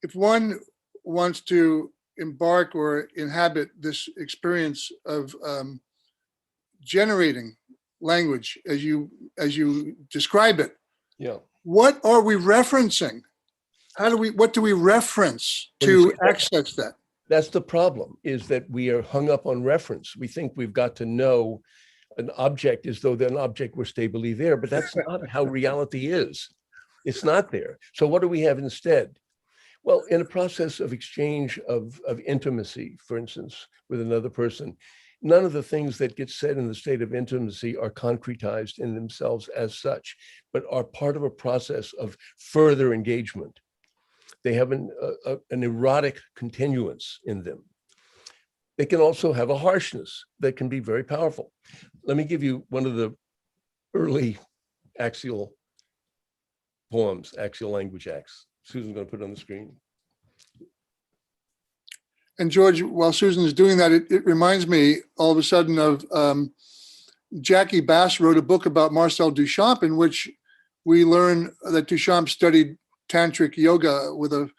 If one wants to embark or inhabit this experience of generating language as you describe it, Yeah. what are we referencing? What do we reference to access that? That's the problem, is that we are hung up on reference. We think we've got to know an object as though an object were stably there, but that's not how reality is. It's not there. So what do we have instead? Well, in a process of exchange of intimacy, for instance, with another person, none of the things that get said in the state of intimacy are concretized in themselves as such, but are part of a process of further engagement. They have an erotic continuance in them. They can also have a harshness that can be very powerful. Let me give you one of the early axial poems, axial language acts. Susan's going to put it on the screen. And George, while Susan's doing that, it reminds me all of a sudden of Jackie Bass wrote a book about Marcel Duchamp, in which we learn that Duchamp studied tantric yoga with a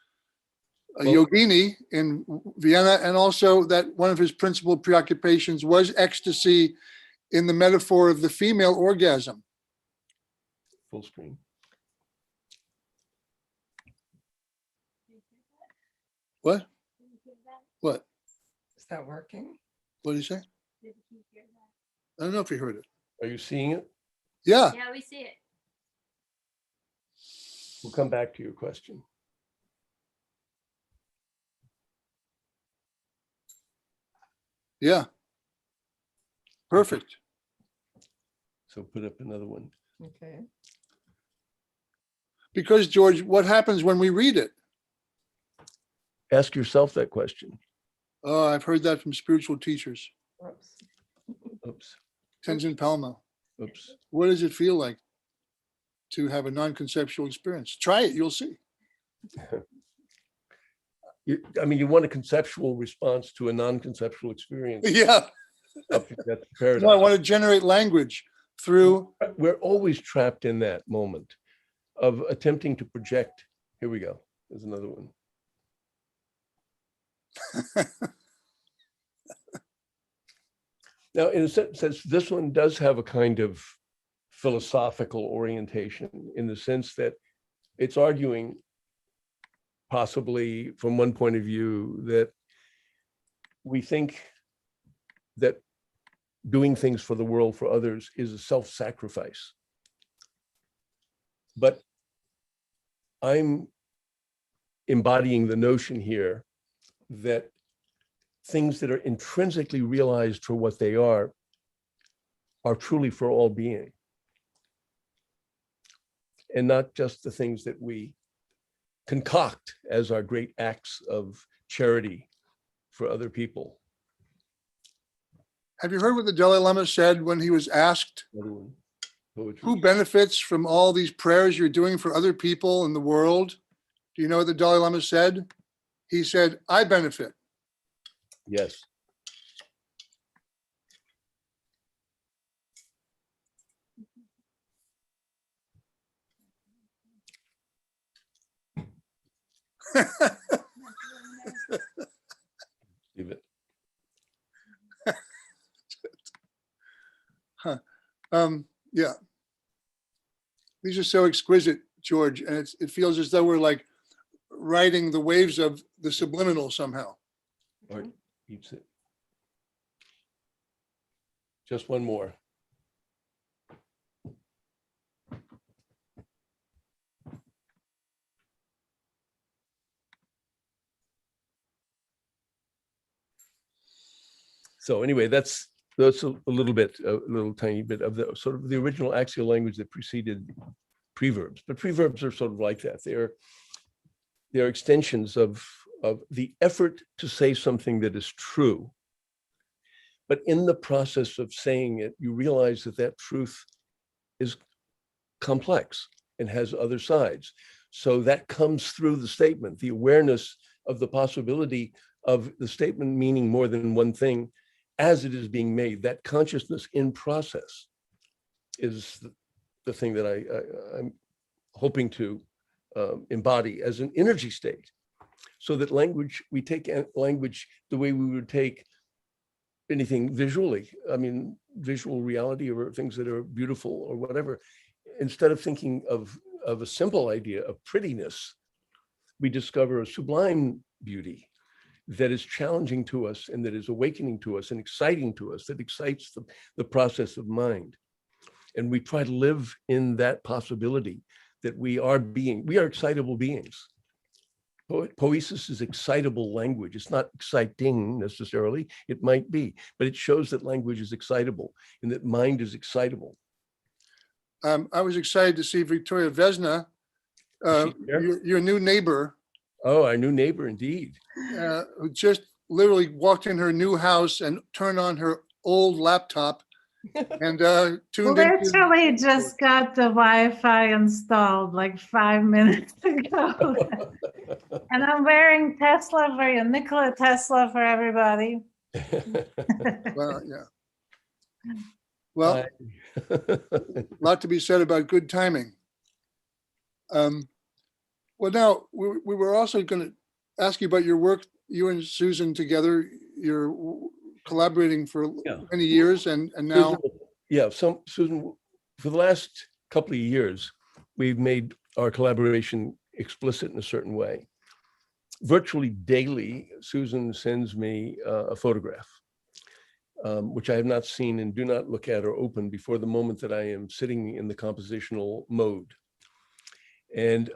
yogini in Vienna, and also that one of his principal preoccupations was ecstasy in the metaphor of the female orgasm. Full screen. What? What? Is that working? What did he say? Did he hear that? I don't know if you heard it. Are you seeing it? Yeah. Yeah, we see it. We'll come back to your question. Yeah. Perfect. So put up another one. Okay. Because George, what happens when we read it? Ask yourself that question. Oh, I've heard that from spiritual teachers. Whoops. Oops. Tenzin Palmo. Oops. What does it feel like to have a non-conceptual experience? Try it, you'll see. I mean, you want a conceptual response to a non-conceptual experience. Yeah. That's the paradox. No, I want to generate language through. We're always trapped in that moment of attempting to project. Here we go. There's another one. Now, in a sense, this one does have a kind of philosophical orientation, in the sense that it's arguing, possibly from one point of view, that we think that doing things for the world, for others, is a self-sacrifice. But I'm embodying the notion here that things that are intrinsically realized for what they are truly for all being. And not just the things that we concoct as our great acts of charity for other people. Have you heard what the Dalai Lama said when he was asked, who benefits from all these prayers you're doing for other people in the world? Do you know what the Dalai Lama said? He said, I benefit. Yes. Leave it. Yeah. These are so exquisite, George, and it feels as though we're like riding the waves of the subliminal somehow. Art eats it. Just one more. So anyway, that's a little tiny bit of the sort of the original axial language that preceded preverbs. But preverbs are sort of like that. They're extensions of the effort to say something that is true. But in the process of saying it, you realize that that truth is complex and has other sides. So that comes through the statement, the awareness of the possibility of the statement meaning more than one thing as it is being made. That consciousness in process is the thing that I'm hoping to embody as an energy state, so that language, we take language the way we would take anything visually. I mean, visual reality or things that are beautiful or whatever. Instead of thinking of a simple idea of prettiness, we discover a sublime beauty that is challenging to us and that is awakening to us and exciting to us, that excites the process of mind. And we try to live in that possibility that we are excitable beings. Poesis is excitable language. It's not exciting necessarily, it might be, but it shows that language is excitable and that mind is excitable. I was excited to see Victoria Vesna, your new neighbor. Oh, our new neighbor, indeed. Who just literally walked in her new house and turned on her old laptop and tuned in. Literally just got the Wi-Fi installed like 5 minutes ago. And I'm wearing Tesla for you, Nikola Tesla for everybody. Well, yeah. Well, a lot to be said about good timing. Well, now we were also going to ask you about your work. You and Susan together, you're collaborating for many years, and now. Susan, for the last couple of years, we've made our collaboration explicit in a certain way. Virtually daily, Susan sends me a photograph, which I have not seen and do not look at or open before the moment that I am sitting in the compositional mode. And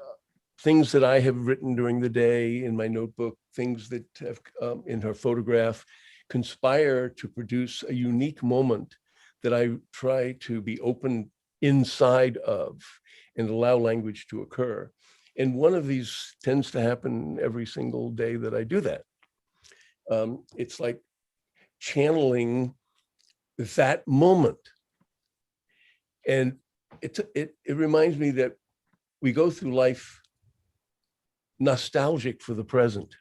things that I have written during the day in my notebook, things that have in her photograph, conspire to produce a unique moment that I try to be open inside of and allow language to occur. And one of these tends to happen every single day that I do that. It's like channeling that moment. And it reminds me that we go through life nostalgic for the present,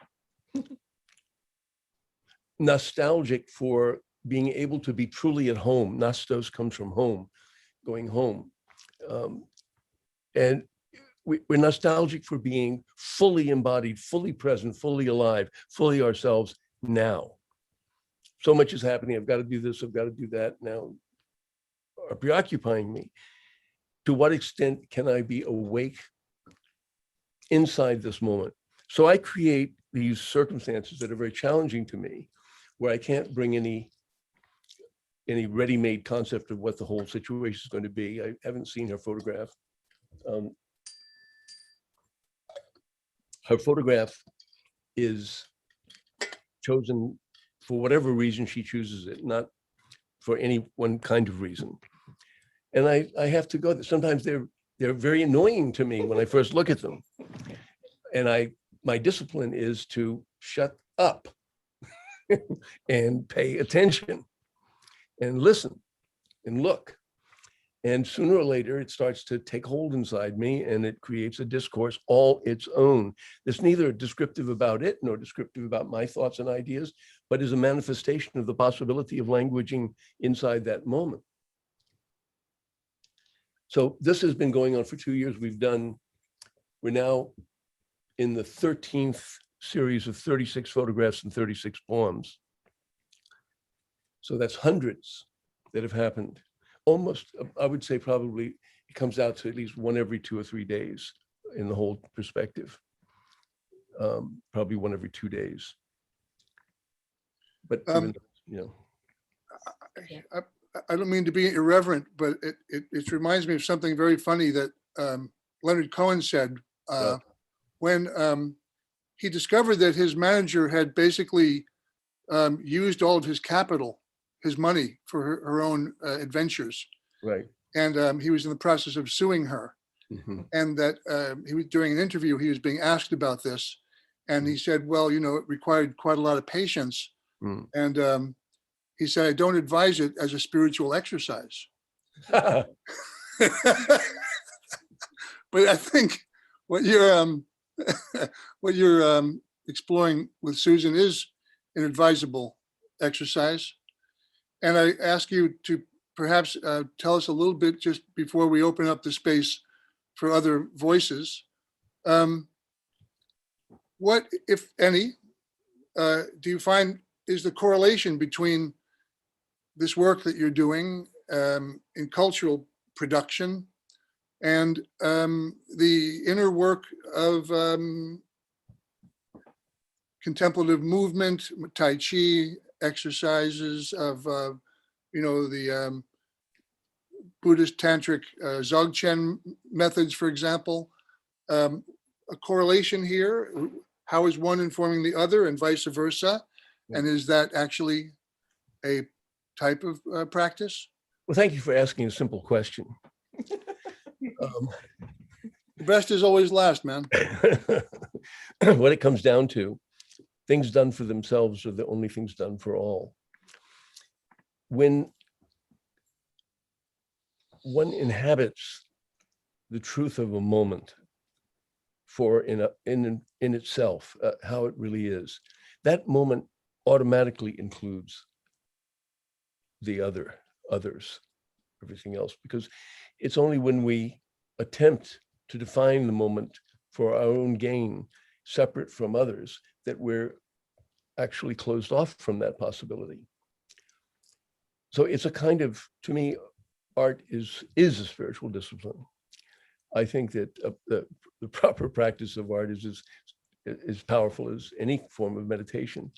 nostalgic for being able to be truly at home. Nostos comes from home, going home. And we're nostalgic for being fully embodied, fully present, fully alive, fully ourselves now. So much is happening. I've got to do this, I've got to do that now, are preoccupying me. To what extent can I be awake inside this moment? So I create these circumstances that are very challenging to me, where I can't bring any any ready-made concept of what the whole situation is going to be. I haven't seen her photograph. Her photograph is chosen for whatever reason she chooses it, not for any one kind of reason. And I have to go there. Sometimes they're very annoying to me when I first look at them. And my discipline is to shut up and pay attention and listen and look. And sooner or later, it starts to take hold inside me and it creates a discourse all its own. It's neither descriptive about it nor descriptive about my thoughts and ideas, but is a manifestation of the possibility of languaging inside that moment. So this has been going on for 2 years. We're now in the 13th series of 36 photographs and 36 poems. So that's hundreds that have happened. Almost, I would say probably it comes out to at least one every 2 or 3 days in the whole perspective. Probably one every 2 days. But even, you know. I don't mean to be irreverent, but it reminds me of something very funny that Leonard Cohen said when he discovered that his manager had basically used all of his capital, his money for her own adventures. Right. And he was in the process of suing her. Mm-hmm. And that he was doing an interview, he was being asked about this. And he said, well, you know, it required quite a lot of patience. Mm. And he said, I don't advise it as a spiritual exercise. But I think what you're exploring with Susan is an advisable exercise. And I ask you to perhaps tell us a little bit just before we open up the space for other voices. What, if any, do you find is the correlation between this work that you're doing in cultural production and the inner work of contemplative movement, Tai Chi, exercises of, you know, the Buddhist tantric Dzogchen methods, for example? A correlation here? How is one informing the other and vice versa? And is that actually a type of practice? Well, thank you for asking a simple question. The best is always last, man. What it comes down to, things done for themselves are the only things done for all. When one inhabits the truth of a moment for in itself, how it really is, that moment automatically includes the others, everything else, because it's only when we attempt to define the moment for our own gain, separate from others, that we're actually closed off from that possibility. So it's a kind of, to me, art is a spiritual discipline. I think that the proper practice of art is as powerful as any form of meditation,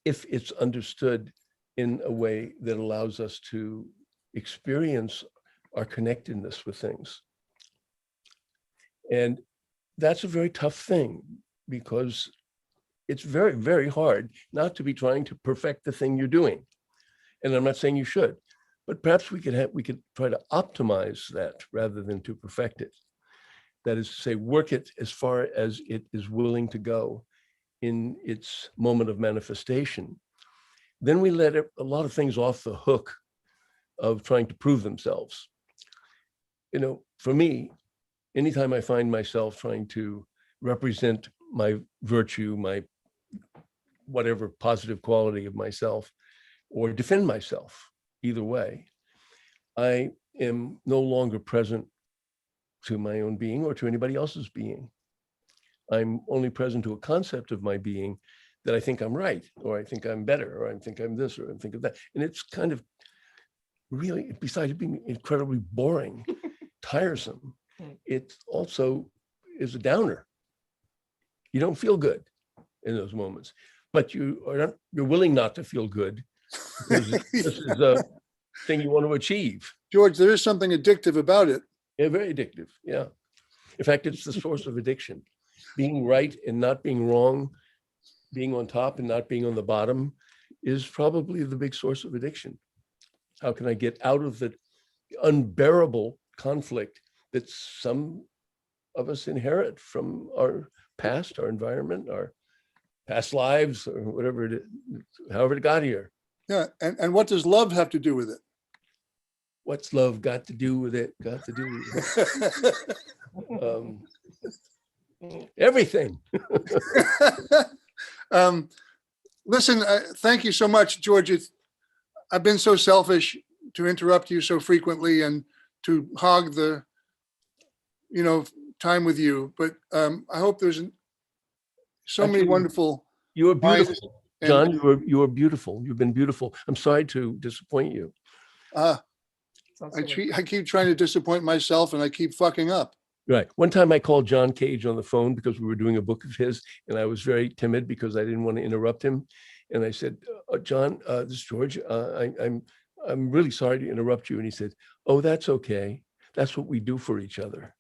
if it's understood in a way that allows us to experience our connectedness with things. And that's a very tough thing, because it's very, very hard not to be trying to perfect the thing you're doing. And I'm not saying you should, but perhaps we could try to optimize that rather than to perfect it. That is to say, work it as far as it is willing to go in its moment of manifestation. Then we let a lot of things off the hook of trying to prove themselves. You know, for me, anytime I find myself trying to represent my virtue, my whatever positive quality of myself, or defend myself, either way, I am no longer present to my own being or to anybody else's being. I'm only present to a concept of my being that I think I'm right, or I think I'm better, or I think I'm this, or I think of that. And it's kind of really, besides being incredibly boring, tiresome, it also is a downer. You don't feel good in those moments, but you're willing not to feel good. This is thing you want to achieve. George, there is something addictive about it. Yeah, very addictive. Yeah. In fact, it's the source of addiction. Being right and not being wrong, being on top and not being on the bottom is probably the big source of addiction. How can I get out of the unbearable conflict that some of us inherit from our past, our environment, our past lives, or whatever it is, however it got here? Yeah. And what does love have to do with it? What's love got to do with it? Got to do with it. Everything. Listen, thank you so much, George. I've been so selfish to interrupt you so frequently and to hog the, time with you. But I hope there's so many Actually, wonderful. You are minds beautiful, and- John. You are beautiful. You've been beautiful. I'm sorry to disappoint you. I keep trying to disappoint myself and I keep fucking up. Right. One time I called John Cage on the phone because we were doing a book of his, and I was very timid because I didn't want to interrupt him. And I said, John, this is George. I'm really sorry to interrupt you. And he said, oh, that's okay. That's what we do for each other.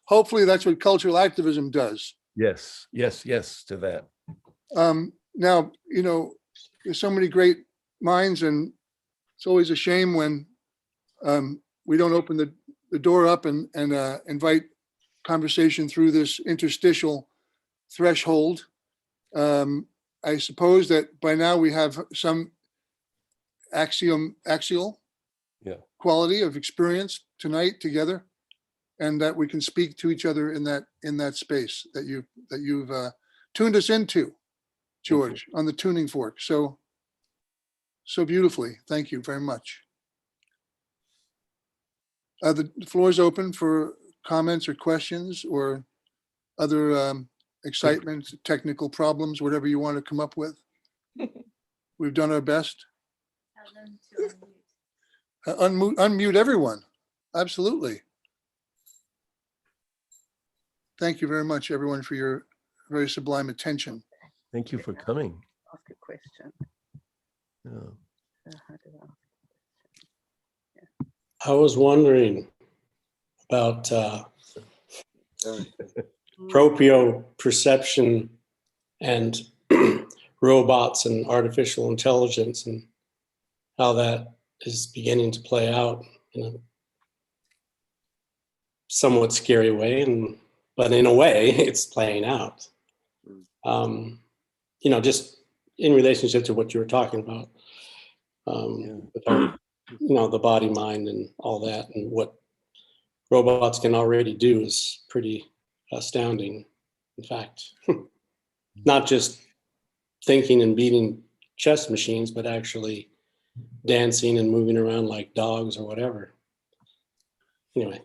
Hopefully that's what cultural activism does. Yes, yes, yes to that. Now, there's so many great minds, and it's always a shame when we don't open the door up and invite conversation through this interstitial threshold. I suppose that by now we have some axial quality of experience tonight together, and that we can speak to each other in that space that you've tuned us into, George, on the tuning fork. So beautifully. Thank you very much. The floor is open for comments or questions or other excitement, technical problems, whatever you want to come up with. We've done our best. Tell them to unmute. Unmute everyone. Absolutely. Thank you very much, everyone, for your very sublime attention. Thank you for coming. Ask a question. Yeah. How do I- I was wondering about proprioception and robots and artificial intelligence and how that is beginning to play out in a somewhat scary way, but in a way it's playing out. Just in relationship to what you were talking about, with our, the body, mind, and all that, and what robots can already do is pretty astounding. In fact, not just thinking and beating chess machines, but actually dancing and moving around like dogs or whatever. Anyway,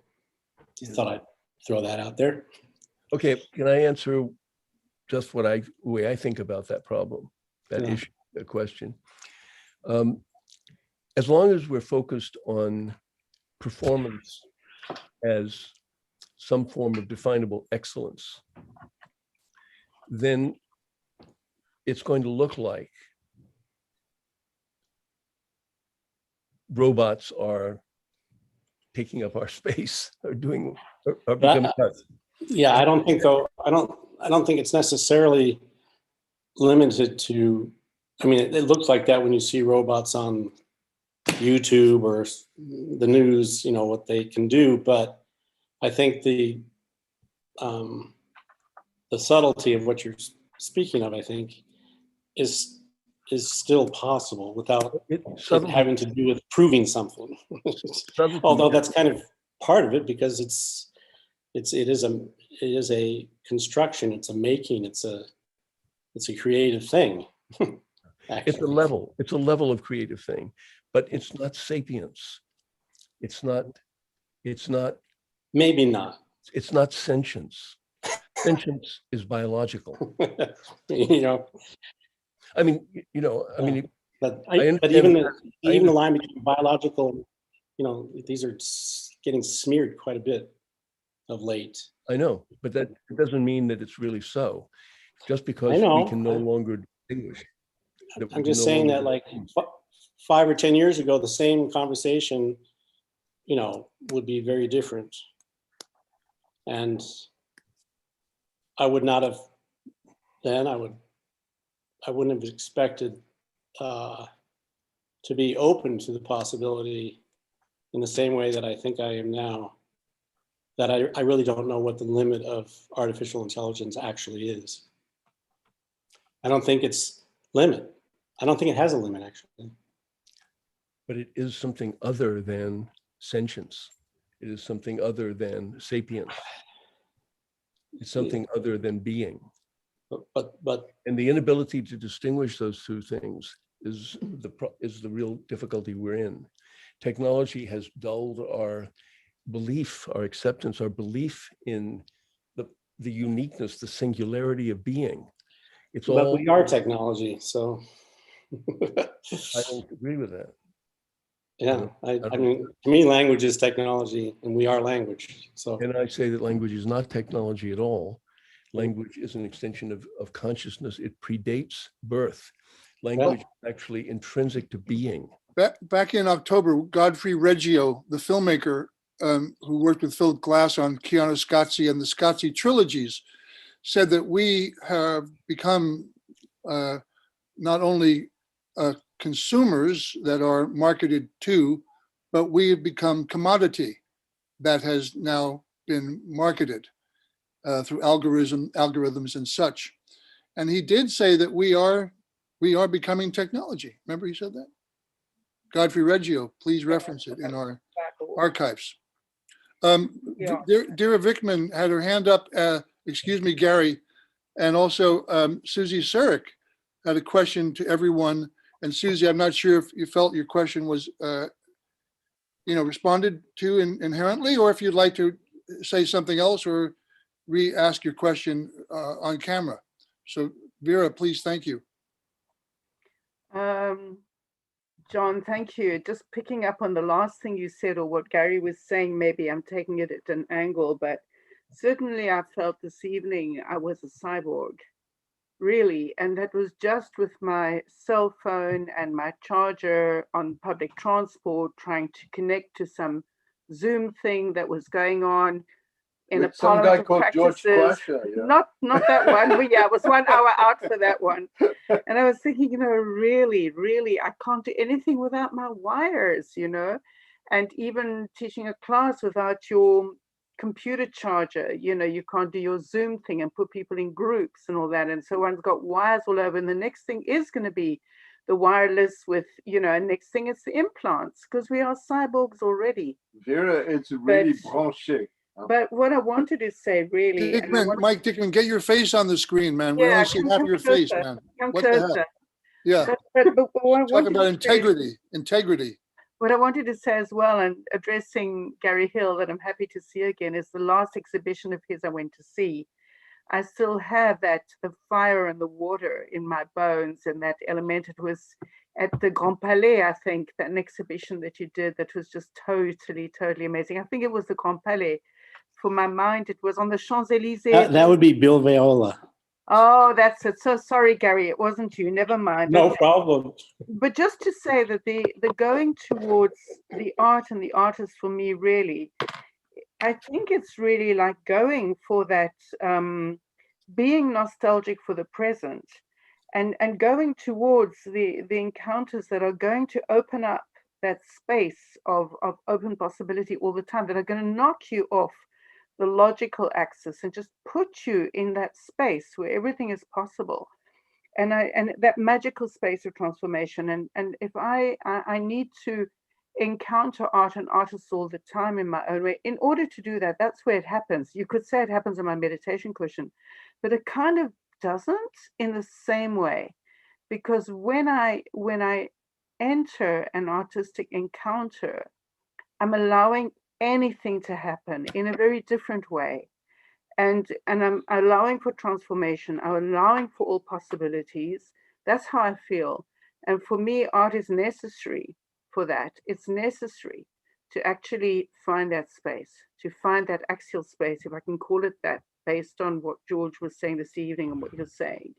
just thought I'd throw that out there. Okay, can I answer just the way I think about that problem, that issue, that question? As long as we're focused on performance as some form of definable excellence, then it's going to look like robots are taking up our space or becoming us. Yeah, I don't think though. I don't think it's necessarily limited to. I mean, it looks like that when you see robots on YouTube or the news. What they can do, but I think the subtlety of what you're speaking of, I think, is still possible without it having to do with proving something. Although that's kind of part of it, because it is a construction, it's a making, it's a creative thing. It's a level of creative thing, but it's not sapience. It's not maybe not. It's not sentience. Sentience is biological. I mean, but even the line between biological, these are getting smeared quite a bit of late. I know, but that doesn't mean that it's really so. Just because we can no longer distinguish. that we I'm can just no saying longer that like use. 5 or 10 years ago, the same conversation, would be very different. And I would not have, then I wouldn't have expected to be open to the possibility in the same way that I think I am now, that I really don't know what the limit of artificial intelligence actually is. I don't think it's limit. I don't think it has a limit, actually. But it is something other than sentience. It is something other than sapience. It's something other than being. But And the inability to distinguish those two things is the real difficulty we're in. Technology has dulled our belief, our acceptance, our belief in the uniqueness, the singularity of being. It's but all. we are technology, so. I don't agree with that. Yeah, I mean, to me, language is technology, and we are language. So. And I say that language is not technology at all. Language is an extension of consciousness. It predates birth. Language is actually intrinsic to being. Back in October, Godfrey Reggio, the filmmaker who worked with Philip Glass on Keanu Scozzi and the Scozzi trilogies, said that we have become not only consumers that are marketed to, but we have become commodity that has now been marketed through algorithms and such. And he did say that we are becoming technology. Remember he said that? Godfrey Reggio, please reference it in our archives. Dira Vickman had her hand up, excuse me, Gary, and also Susie Surik had a question to everyone. And Susie, I'm not sure if you felt your question was, responded to inherently, or if you'd like to say something else or re-ask your question on camera. So Vera, please, thank you. John, thank you. Just picking up on the last thing you said, or what Gary was saying, maybe I'm taking it at an angle, but certainly I felt this evening I was a cyborg, really. And that was just with my cell phone and my charger on public transport, trying to connect to some Zoom thing that was going on in With a some guy parliament called of George practices. Quasha, yeah. Not that one, but yeah, it was 1 hour out for that one. And I was thinking, really, I can't do anything without my wires, and even teaching a class without your computer charger, you can't do your Zoom thing and put people in groups and all that. And so one's got wires all over. And the next thing is going to be the wireless with, and next thing it's the implants, because we are cyborgs already. Vera, it's really branché. But what I wanted to say, really, Mike Dickman, get your face on the screen, man. We Yeah, only see half of your face, man. Come What the closer. hell? Yeah. But what I Talk wanted about to say- integrity. What I wanted to say as well, and addressing Gary Hill, that I'm happy to see again, is the last exhibition of his I went to see. I still have the fire and the water in my bones, and that element. It was at the Grand Palais, I think, that an exhibition that you did that was just totally amazing. I think it was the Grand Palais. For my mind, it was on the Champs-Elysees. That would be Bill Viola. Oh, that's it. So sorry, Gary, it wasn't you. Never mind. No problem. But just to say that the going towards the art and the artist, for me, really, I think it's really like going for that, being nostalgic for the present, and going towards the encounters that are going to open up that space of open possibility all the time, that are going to knock you off the logical axis and just put you in that space where everything is possible, and that magical space of transformation. And if I need to encounter art and artists all the time in my own way, in order to do that, that's where it happens. You could say it happens in my meditation cushion, but it kind of doesn't in the same way, because when I enter an artistic encounter, I'm allowing anything to happen in a very different way, and I'm allowing for transformation. I'm allowing for all possibilities. That's how I feel. And for me, art is necessary for that. It's necessary to actually find that space, to find that axial space, if I can call it that, based on what George was saying this evening and what you're saying.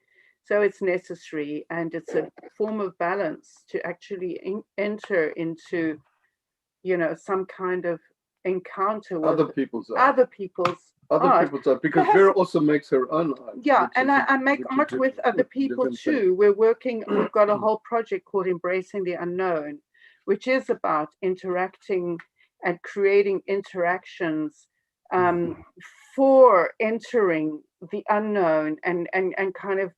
So it's necessary, and it's a form of balance to actually enter into, you know, some kind of encounter with Other people's art. other people's art. Because Perhaps- Vera also makes her own art. Yeah, which and is I make which is art with other people different thing. too. We've got a whole project called Embracing the Unknown, which is about interacting and creating interactions for entering the unknown and kind of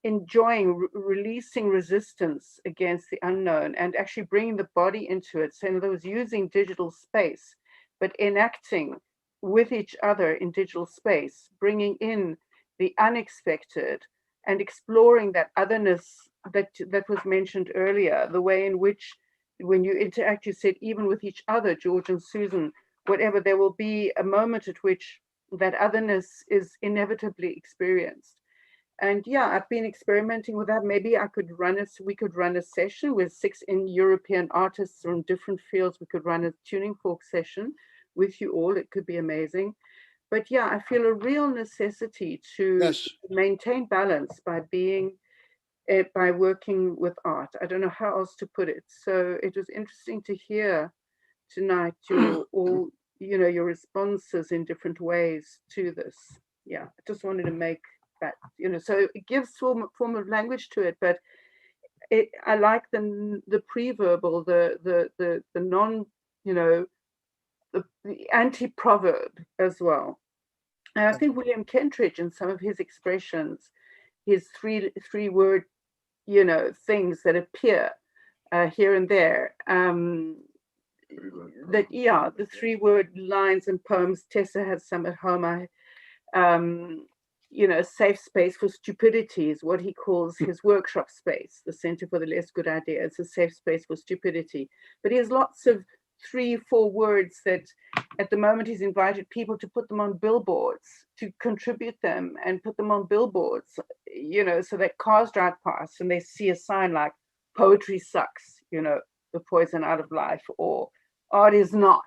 enjoying releasing resistance against the unknown and actually bringing the body into it. So in other words, using digital space, but enacting with each other in digital space, bringing in the unexpected and exploring that otherness that was mentioned earlier, the way in which when you interact, you said, even with each other, George and Susan, whatever, there will be a moment at which that otherness is inevitably experienced. And yeah, I've been experimenting with that. Maybe we could run a session with 6 European artists from different fields. We could run a tuning fork session with you all. It could be amazing. But yeah, I feel a real necessity to maintain balance by working with art. I don't know how else to put it. So it was interesting to hear tonight your responses in different ways to this. Yeah, I just wanted to make that, so it gives form of language to it, but I like the pre-verbal, the non, the anti-proverb as well. And I think William Kentridge, in some of his expressions, his three word, things that appear here and there, the 3 word lines and poems. Tessa has some at home. Safe space for stupidity is what he calls his workshop space, the Center for the Less Good Idea. It's a safe space for stupidity. But he has lots of 3-4 words that at the moment he's invited people to put them on billboards, to contribute them and put them on billboards, so that cars drive past and they see a sign like poetry sucks, the poison out of life, or art is not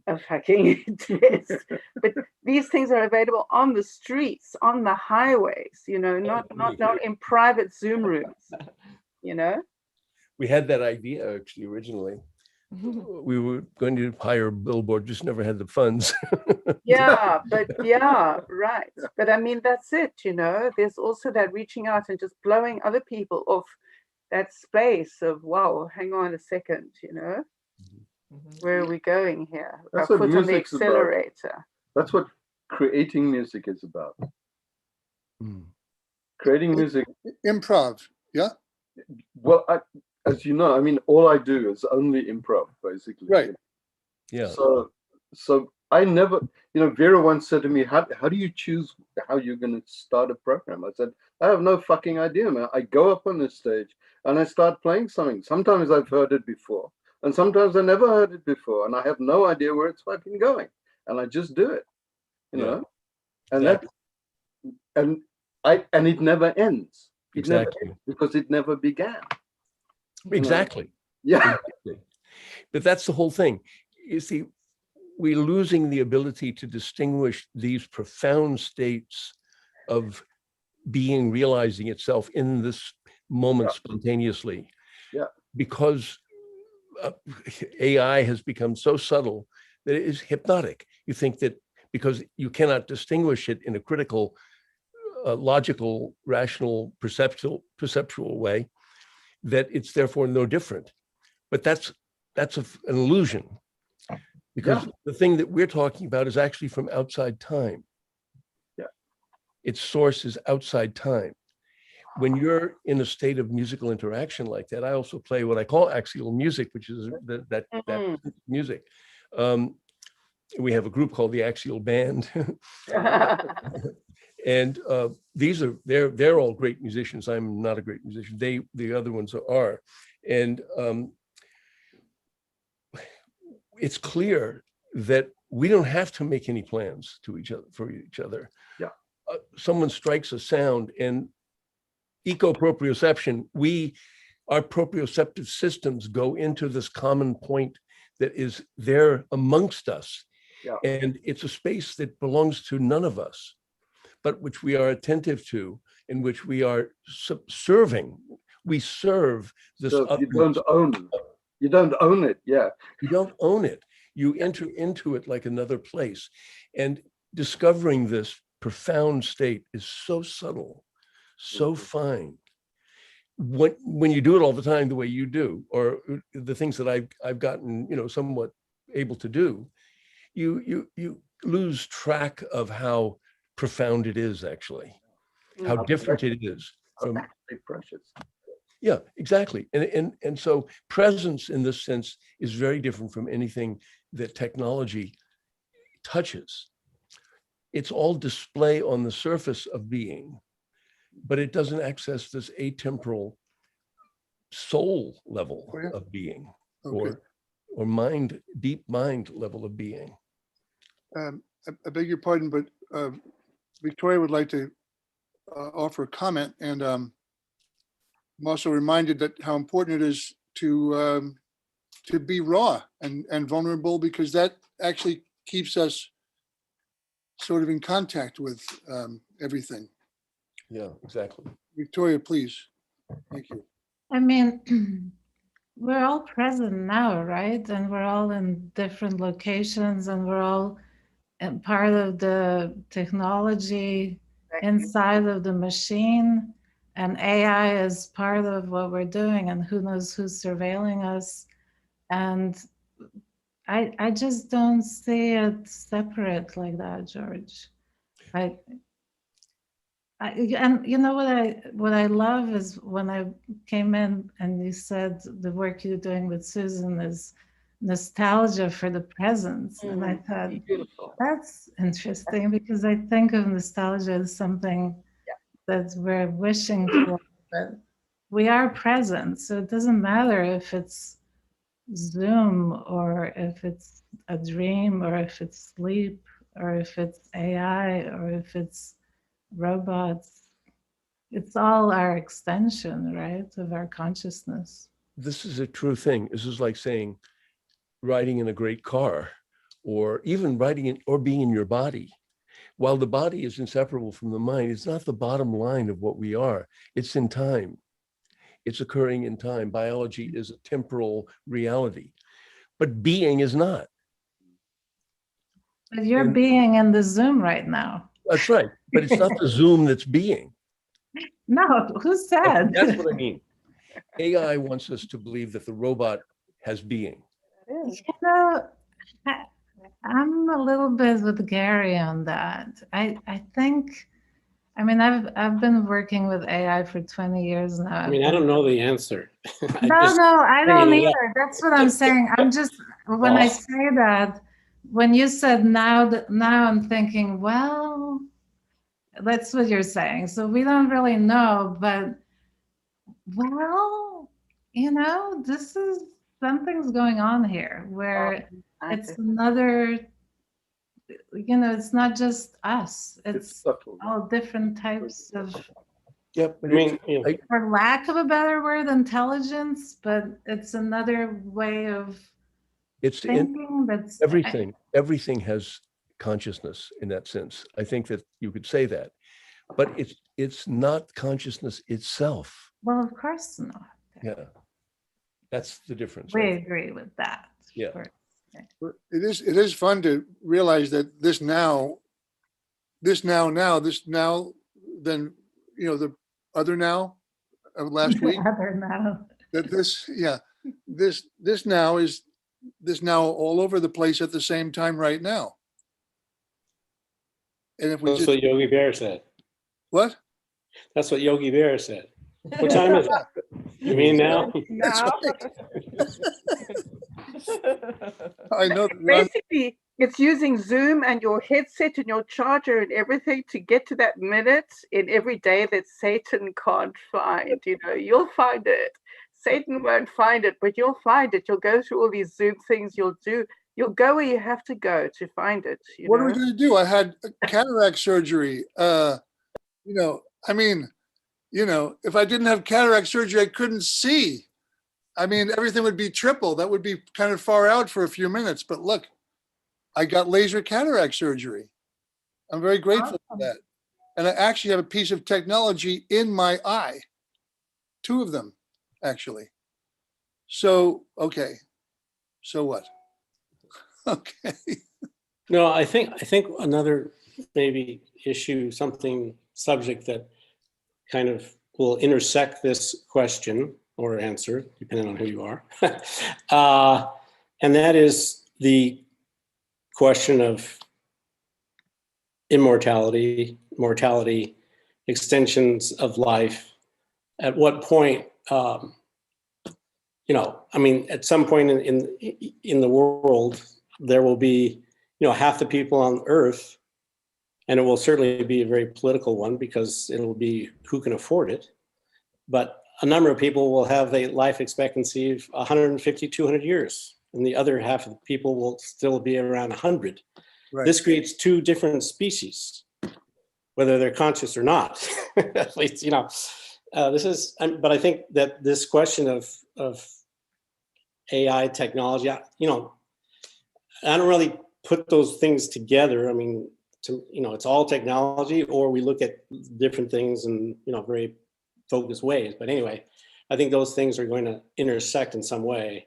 a fucking test. But these things are available on the streets, on the highways, not in private Zoom rooms, We had that idea actually originally. We were going to hire a billboard, just never had the funds. Yeah, right. But I mean, that's it, there's also that reaching out and just blowing other people off that space of, wow, hang on a second, where are we going here? That's Our what foot on the music's about. accelerator. That's what creating music is about. Creating music. Improv, yeah? Well, as you know, I mean, all I do is only improv, basically. Right. Yeah. So I never, Vera once said to me, how do you choose how you're going to start a program? I said, I have no fucking idea, man. I go up on this stage and I start playing something. Sometimes I've heard it before, and sometimes I never heard it before, and I have no idea where it's fucking going, and I just do it, know. And exactly. and it never ends. It Exactly. never ends because it never began. Exactly. Yeah. Exactly. But that's the whole thing. You see, we're losing the ability to distinguish these profound states of being realizing itself in this moment spontaneously. Yeah. Because AI has become so subtle that it is hypnotic. You think that because you cannot distinguish it in a critical, logical, rational, perceptual way, that it's therefore no different. But that's an illusion, because the thing that we're talking about is actually from outside time. Yeah. Its source is outside time. When you're in a state of musical interaction like that, I also play what I call axial music, which is that music. We have a group called the Axial Band. And they're all great musicians. I'm not a great musician. The other ones are. And it's clear that we don't have to make any plans for each other. Yeah. Someone strikes a sound, and eco-proprioception, our proprioceptive systems go into this common point that is there amongst us. Yeah. And it's a space that belongs to none of us, but which we are attentive to in which we are serving. We serve this. So you don't own it. Yeah. You don't own it. You enter into it like another place. And discovering this profound state is so subtle, so fine. When you do it all the time the way you do, or the things that I've gotten, somewhat able to do, you lose track of how profound it is actually, how different it is from precious. Yeah, exactly. And so presence in this sense is very different from anything that technology touches. It's all display on the surface of being, but it doesn't access this atemporal soul level of being, or mind, deep mind level of being. I beg your pardon, but Victoria would like to offer a comment, and I'm also reminded that how important it is to be raw and vulnerable, because that actually keeps us sort of in contact with everything. Yeah, exactly. Victoria, please. Thank you. I mean, we're all present now, right? And we're all in different locations, and we're all part of the technology inside of the machine. And AI is part of what we're doing, and who knows who's surveilling us. And I just don't see it separate like that, George. And you know what I love is when I came in and you said the work you're doing with Susan is nostalgia for the presence. And I thought, that's interesting, because I think of nostalgia as something that we're wishing for, but we are present. So it doesn't matter if it's Zoom, or if it's a dream, or if it's sleep, or if it's AI, or if it's robots. It's all our extension, right, of our consciousness. This is a true thing. This is like saying riding in a great car, or even riding in, or being in your body. While the body is inseparable from the mind, it's not the bottom line of what we are. It's in time. It's occurring in time. Biology is a temporal reality, but being is not. But you're being in the Zoom right now. That's right. But it's not the Zoom that's being. No, who said? That's what I mean. AI wants us to believe that the robot has being. You know, I'm a little bit with Gary on that. I think, I mean, I've been working with AI for 20 years now. I mean, I don't know the answer. No, I don't either. That's what I'm saying. I'm just, when I say that, when you said now I'm thinking, well, that's what you're saying. So we don't really know, but well, this is, something's going on here where it's another, it's not just us. It's all different types of, Yep. I mean, for lack of a better word, intelligence, but it's another way of thinking. That's everything has consciousness in that sense. I think that you could say that, but it's not consciousness itself. Well, of course not. Yeah, that's the difference. We agree with that. Yeah. It is fun to realize that this now, then, the other now of last week. Other now. That this now is all over the place at the same time right now. And if we that's what Yogi Bear said. What? That's what Yogi Bear said. What time is it? You mean now? I know. Basically, it's using Zoom and your headset and your charger and everything to get to that minute in every day that Satan can't find. You'll find it. Satan won't find it, but you'll find it. You'll go through all these Zoom things. You'll go where you have to go to find it. What are we going to do? I had cataract surgery. If I didn't have cataract surgery, I couldn't see. I mean, everything would be triple. That would be kind of far out for a few minutes. But look, I got laser cataract surgery. I'm very grateful for that. And I actually have a piece of technology in my eye. 2 of them, actually. So, okay. So what? Okay. No, I think another maybe issue, something subject that kind of will intersect this question or answer, depending on who you are. And that is the question of immortality, mortality, extensions of life. At what point, you know, I mean, at some point in the world, there will be, you know, half the people on Earth, and it will certainly be a very political one because it'll be who can afford it. But a number of people will have a life expectancy of 150, 200 years, and the other half of the people will still be around 100. Right. This creates 2 different species, whether they're conscious or not. At least, you know, this is, but I think that this question of AI technology, you know, I don't really put those things together. I mean, you know, it's all technology, or we look at different things in, you know, very focused ways. But anyway, I think those things are going to intersect in some way.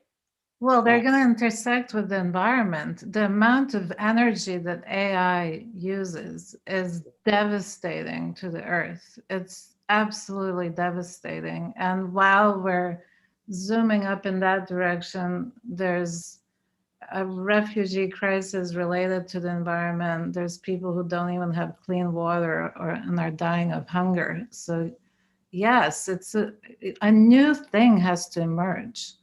Well, they're going to intersect with the environment. The amount of energy that AI uses is devastating to the earth. It's absolutely devastating. And while we're zooming up in that direction, there's a refugee crisis related to the environment. There's people who don't even have clean water and are dying of hunger. So yes, it's a new thing has to emerge.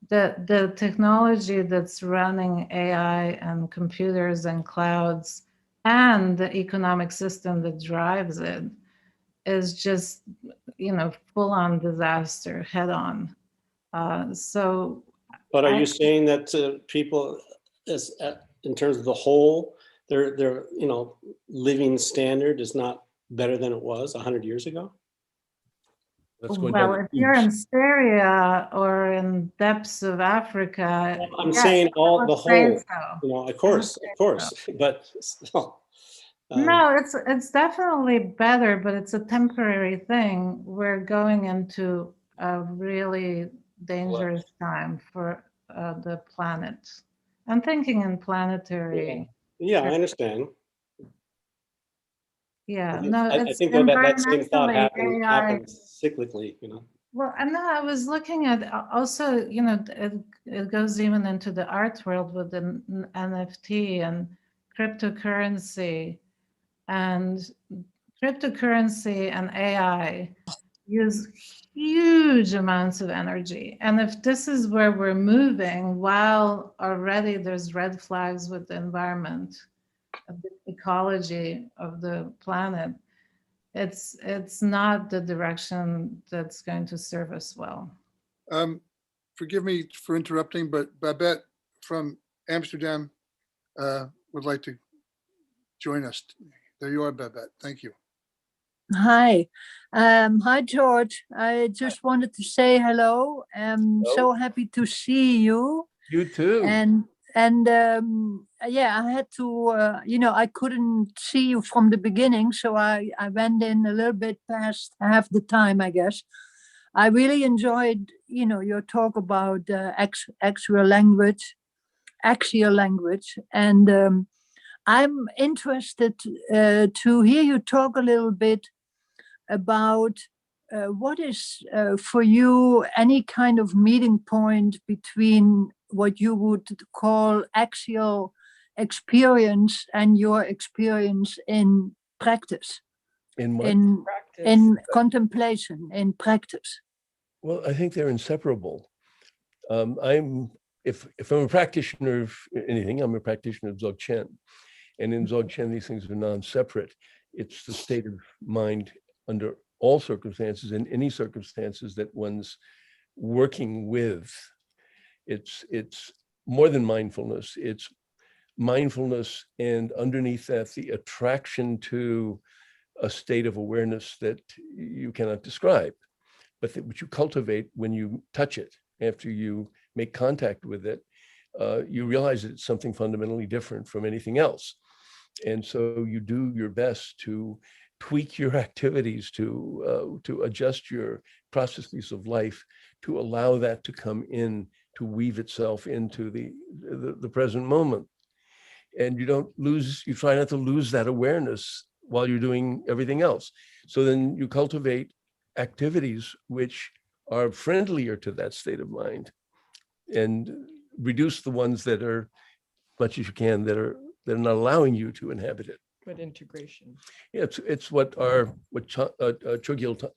The technology that's running AI and computers and clouds and the economic system that drives it is just, you know, full on disaster head on. So. But are you saying that people, in terms of the whole, their you know, living standard is not better than it was 100 years ago? Well, if you're in Syria or in depths of Africa, I'm yes, saying all the whole. so. You know, of course, but still. No, it's definitely better, but it's a temporary thing. We're going into a really dangerous time for the planet. I'm thinking in planetary. Yeah, I understand. Yeah, no, I it's think that same thought environmentally, AI. happens cyclically, you know. Well, I know I was looking at also, you know, it goes even into the art world with the NFT and cryptocurrency. And cryptocurrency and AI use huge amounts of energy. And if this is where we're moving, while already there's red flags with the environment, the ecology of the planet, it's not the direction that's going to serve us well. Forgive me for interrupting, but Babette from Amsterdam would like to join us. There you are, Babette. Thank you. Hi. Hi, George. I just wanted to say hello. I'm so happy to see you. You too. And yeah, I had to, you know, I couldn't see you from the beginning, so I went in a little bit past half the time, I guess. I really enjoyed, you know, your talk about axial language, and I'm interested to hear you talk a little bit about what is for you any kind of meeting point between what you would call axial experience and your experience in practice. In what? In contemplation, in practice. Well, I think they're inseparable. If I'm a practitioner of anything, I'm a practitioner of Dzogchen. And in Dzogchen, these things are non-separate. It's the state of mind under all circumstances, in any circumstances that one's working with. It's more than mindfulness. It's mindfulness, and underneath that, the attraction to a state of awareness that you cannot describe, but which you cultivate when you touch it. After you make contact with it, you realize it's something fundamentally different from anything else. And so you do your best to tweak your activities, to adjust your processes of life, to allow that to come in, to weave itself into the present moment. And you try not to lose that awareness while you're doing everything else. So then you cultivate activities which are friendlier to that state of mind, and reduce the ones that are, much as you can, that are not allowing you to inhabit it. But integration. Yeah, it's what Chogyal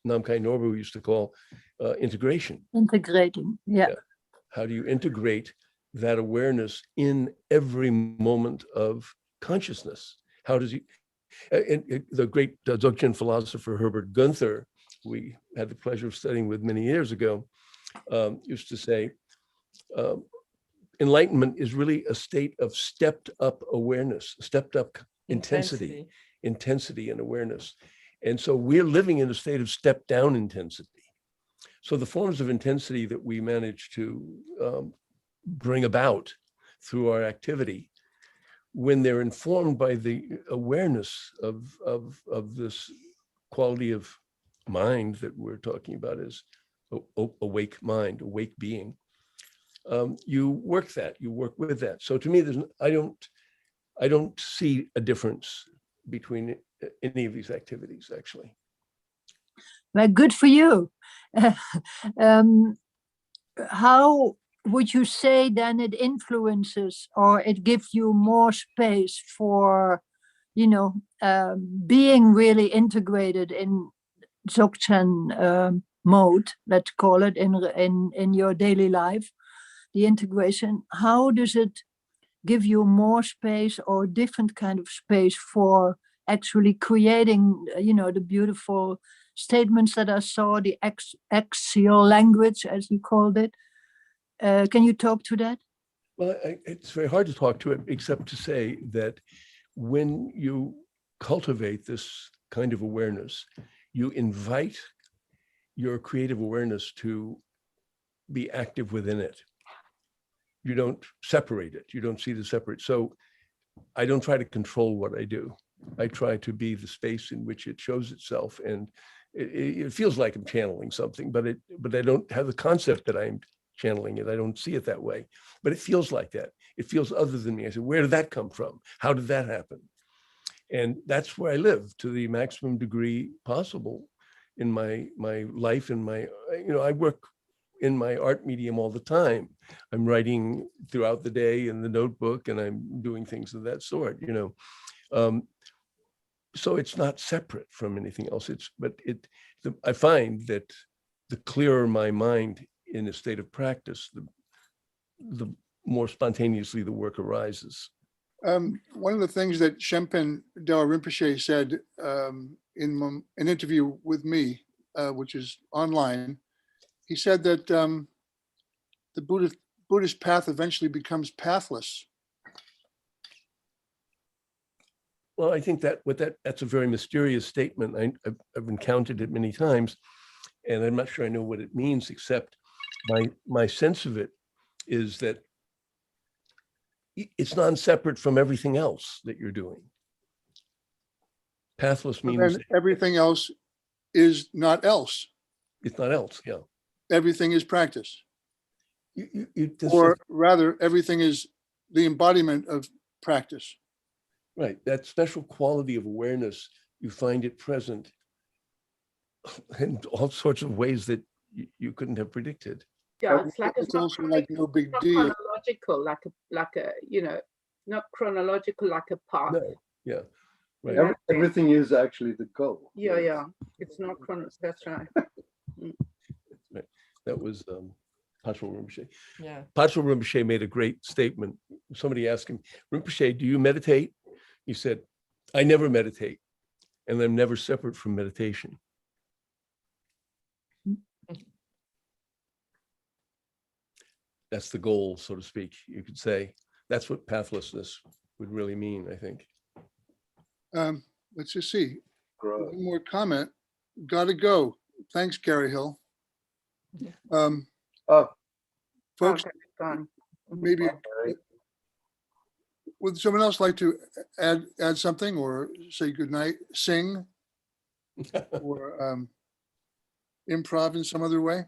Namkhai Norbu used to call integration. Integrating, yeah. Yeah. How do you integrate that awareness in every moment of consciousness? How does he? And the great Dzogchen philosopher Herbert Gunther, we had the pleasure of studying with many years ago, used to say, enlightenment is really a state of stepped up awareness, stepped up intensity and awareness. And so we're living in a state of stepped down intensity. So the forms of intensity that we manage to bring about through our activity, when they're informed by the awareness of this quality of mind that we're talking about as awake mind, awake being, you work with that. So to me, I don't see a difference between any of these activities, actually. Well, good for you. How would you say then it influences, or it gives you more space for, being really integrated in Dzogchen mode, let's call it, in your daily life, the integration? How does it give you more space, or different kind of space, for actually creating, the beautiful statements that I saw, the axial language, as you called it? Can you talk to that? Well, it's very hard to talk to it, except to say that when you cultivate this kind of awareness, you invite your creative awareness to be active within it. You don't separate it. You don't see the separate. So I don't try to control what I do. I try to be the space in which it shows itself. And it feels like I'm channeling something, but I don't have the concept that I'm channeling it. I don't see it that way, but it feels like that. It feels other than me. I said, where did that come from? How did that happen? And that's where I live to the maximum degree possible in my life. In my, I work in my art medium all the time. I'm writing throughout the day in the notebook, and I'm doing things of that sort, so it's not separate from anything else. I find that the clearer my mind in a state of practice, the more spontaneously the work arises. One of the things that Shempen Dewa Rinpoche said in an interview with me, which is online, he said that the Buddhist path eventually becomes pathless. Well, I think that's a very mysterious statement. I've encountered it many times, and I'm not sure I know what it means, except my sense of it is that it's non-separate from everything else that you're doing. Pathless means everything else is not else. It's not else, yeah. Everything is practice. Or rather, everything is the embodiment of practice. Right, that special quality of awareness, you find it present in all sorts of ways that you couldn't have predicted. Yeah, it's also like no big deal. Chronological, like a not chronological like a path. No, yeah, right. Everything is actually the goal. Yeah. It's not chronological. That's right. Right. That was Patrul Rinpoche. Yeah. Patrul Rinpoche made a great statement. Somebody asked him, Rinpoche, do you meditate? He said, I never meditate, and I'm never separate from meditation. That's the goal, so to speak, you could say. That's what pathlessness would really mean, I think. Let's just see. One more comment. Gotta go. Thanks, Gary Hill. Folks, maybe would someone else like to add something or say goodnight? Sing? or improv in some other way.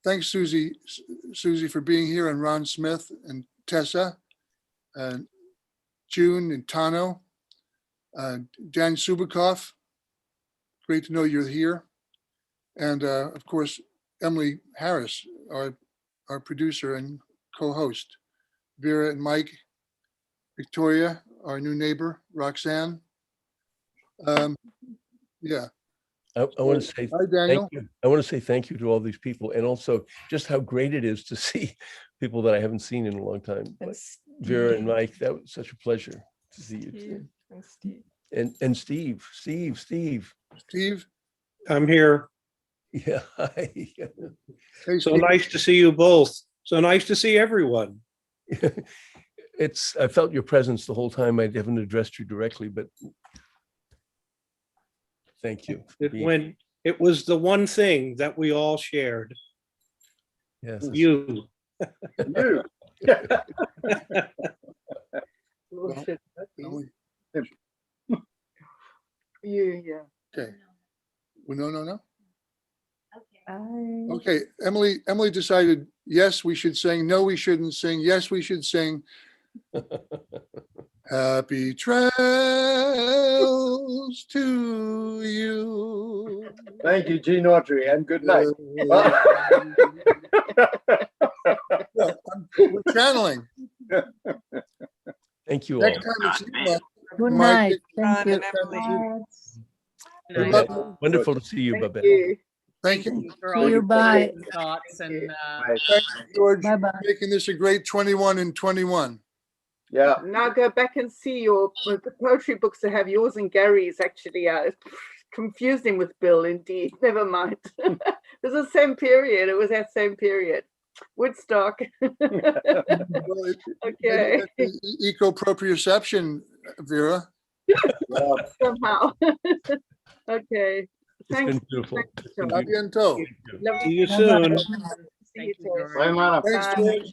Thanks, Susie, for being here, and Ron Smith and Tessa, and June and Tano, Dan Subikoff. Great to know you're here. And of course, Emily Harris, our producer and co-host, Vera and Mike, Victoria, our new neighbor, Roxanne. Yeah. I want to say Hi, Daniel. thank you. I want to say thank you to all these people, and also just how great it is to see people that I haven't seen in a long time. Like Vera and Mike, that was such a pleasure to see you too. And Steve. Steve. I'm here. Yeah. Hey, So Steve. nice to see you both. So nice to see everyone. I felt your presence the whole time. I haven't addressed you directly, but thank you. It was the one thing that we all shared. Yes. You. You. Yeah. Okay. Well, no. Okay. Okay, Emily decided, yes, we should sing. No, we shouldn't sing. Yes, we should sing. Happy trails to you. Thank you, Gene Autry, and good night. We're channeling. Thank you all. Next time it's Good Mike, night. Thank Ron you. and Emily. We love you. Wonderful to see you, Thank Babette. you. Thank you. For See all you, your bye. thoughts and Thanks, George, for Bye-bye. making this a great 21 and 21. Yeah. Now go back and see your the poetry books that have yours and Gary's actually confusing with Bill, indeed. Never mind. It was the same period. It was that same period. Woodstock. Okay. Eco-proprioception, Vera. Somehow. Okay. It's Thanks. been beautiful. Thanks, It's been John. A bientôt. Lovely See you to soon. see you, Thank you, George. George. Bye, man. Thanks, Bye. George.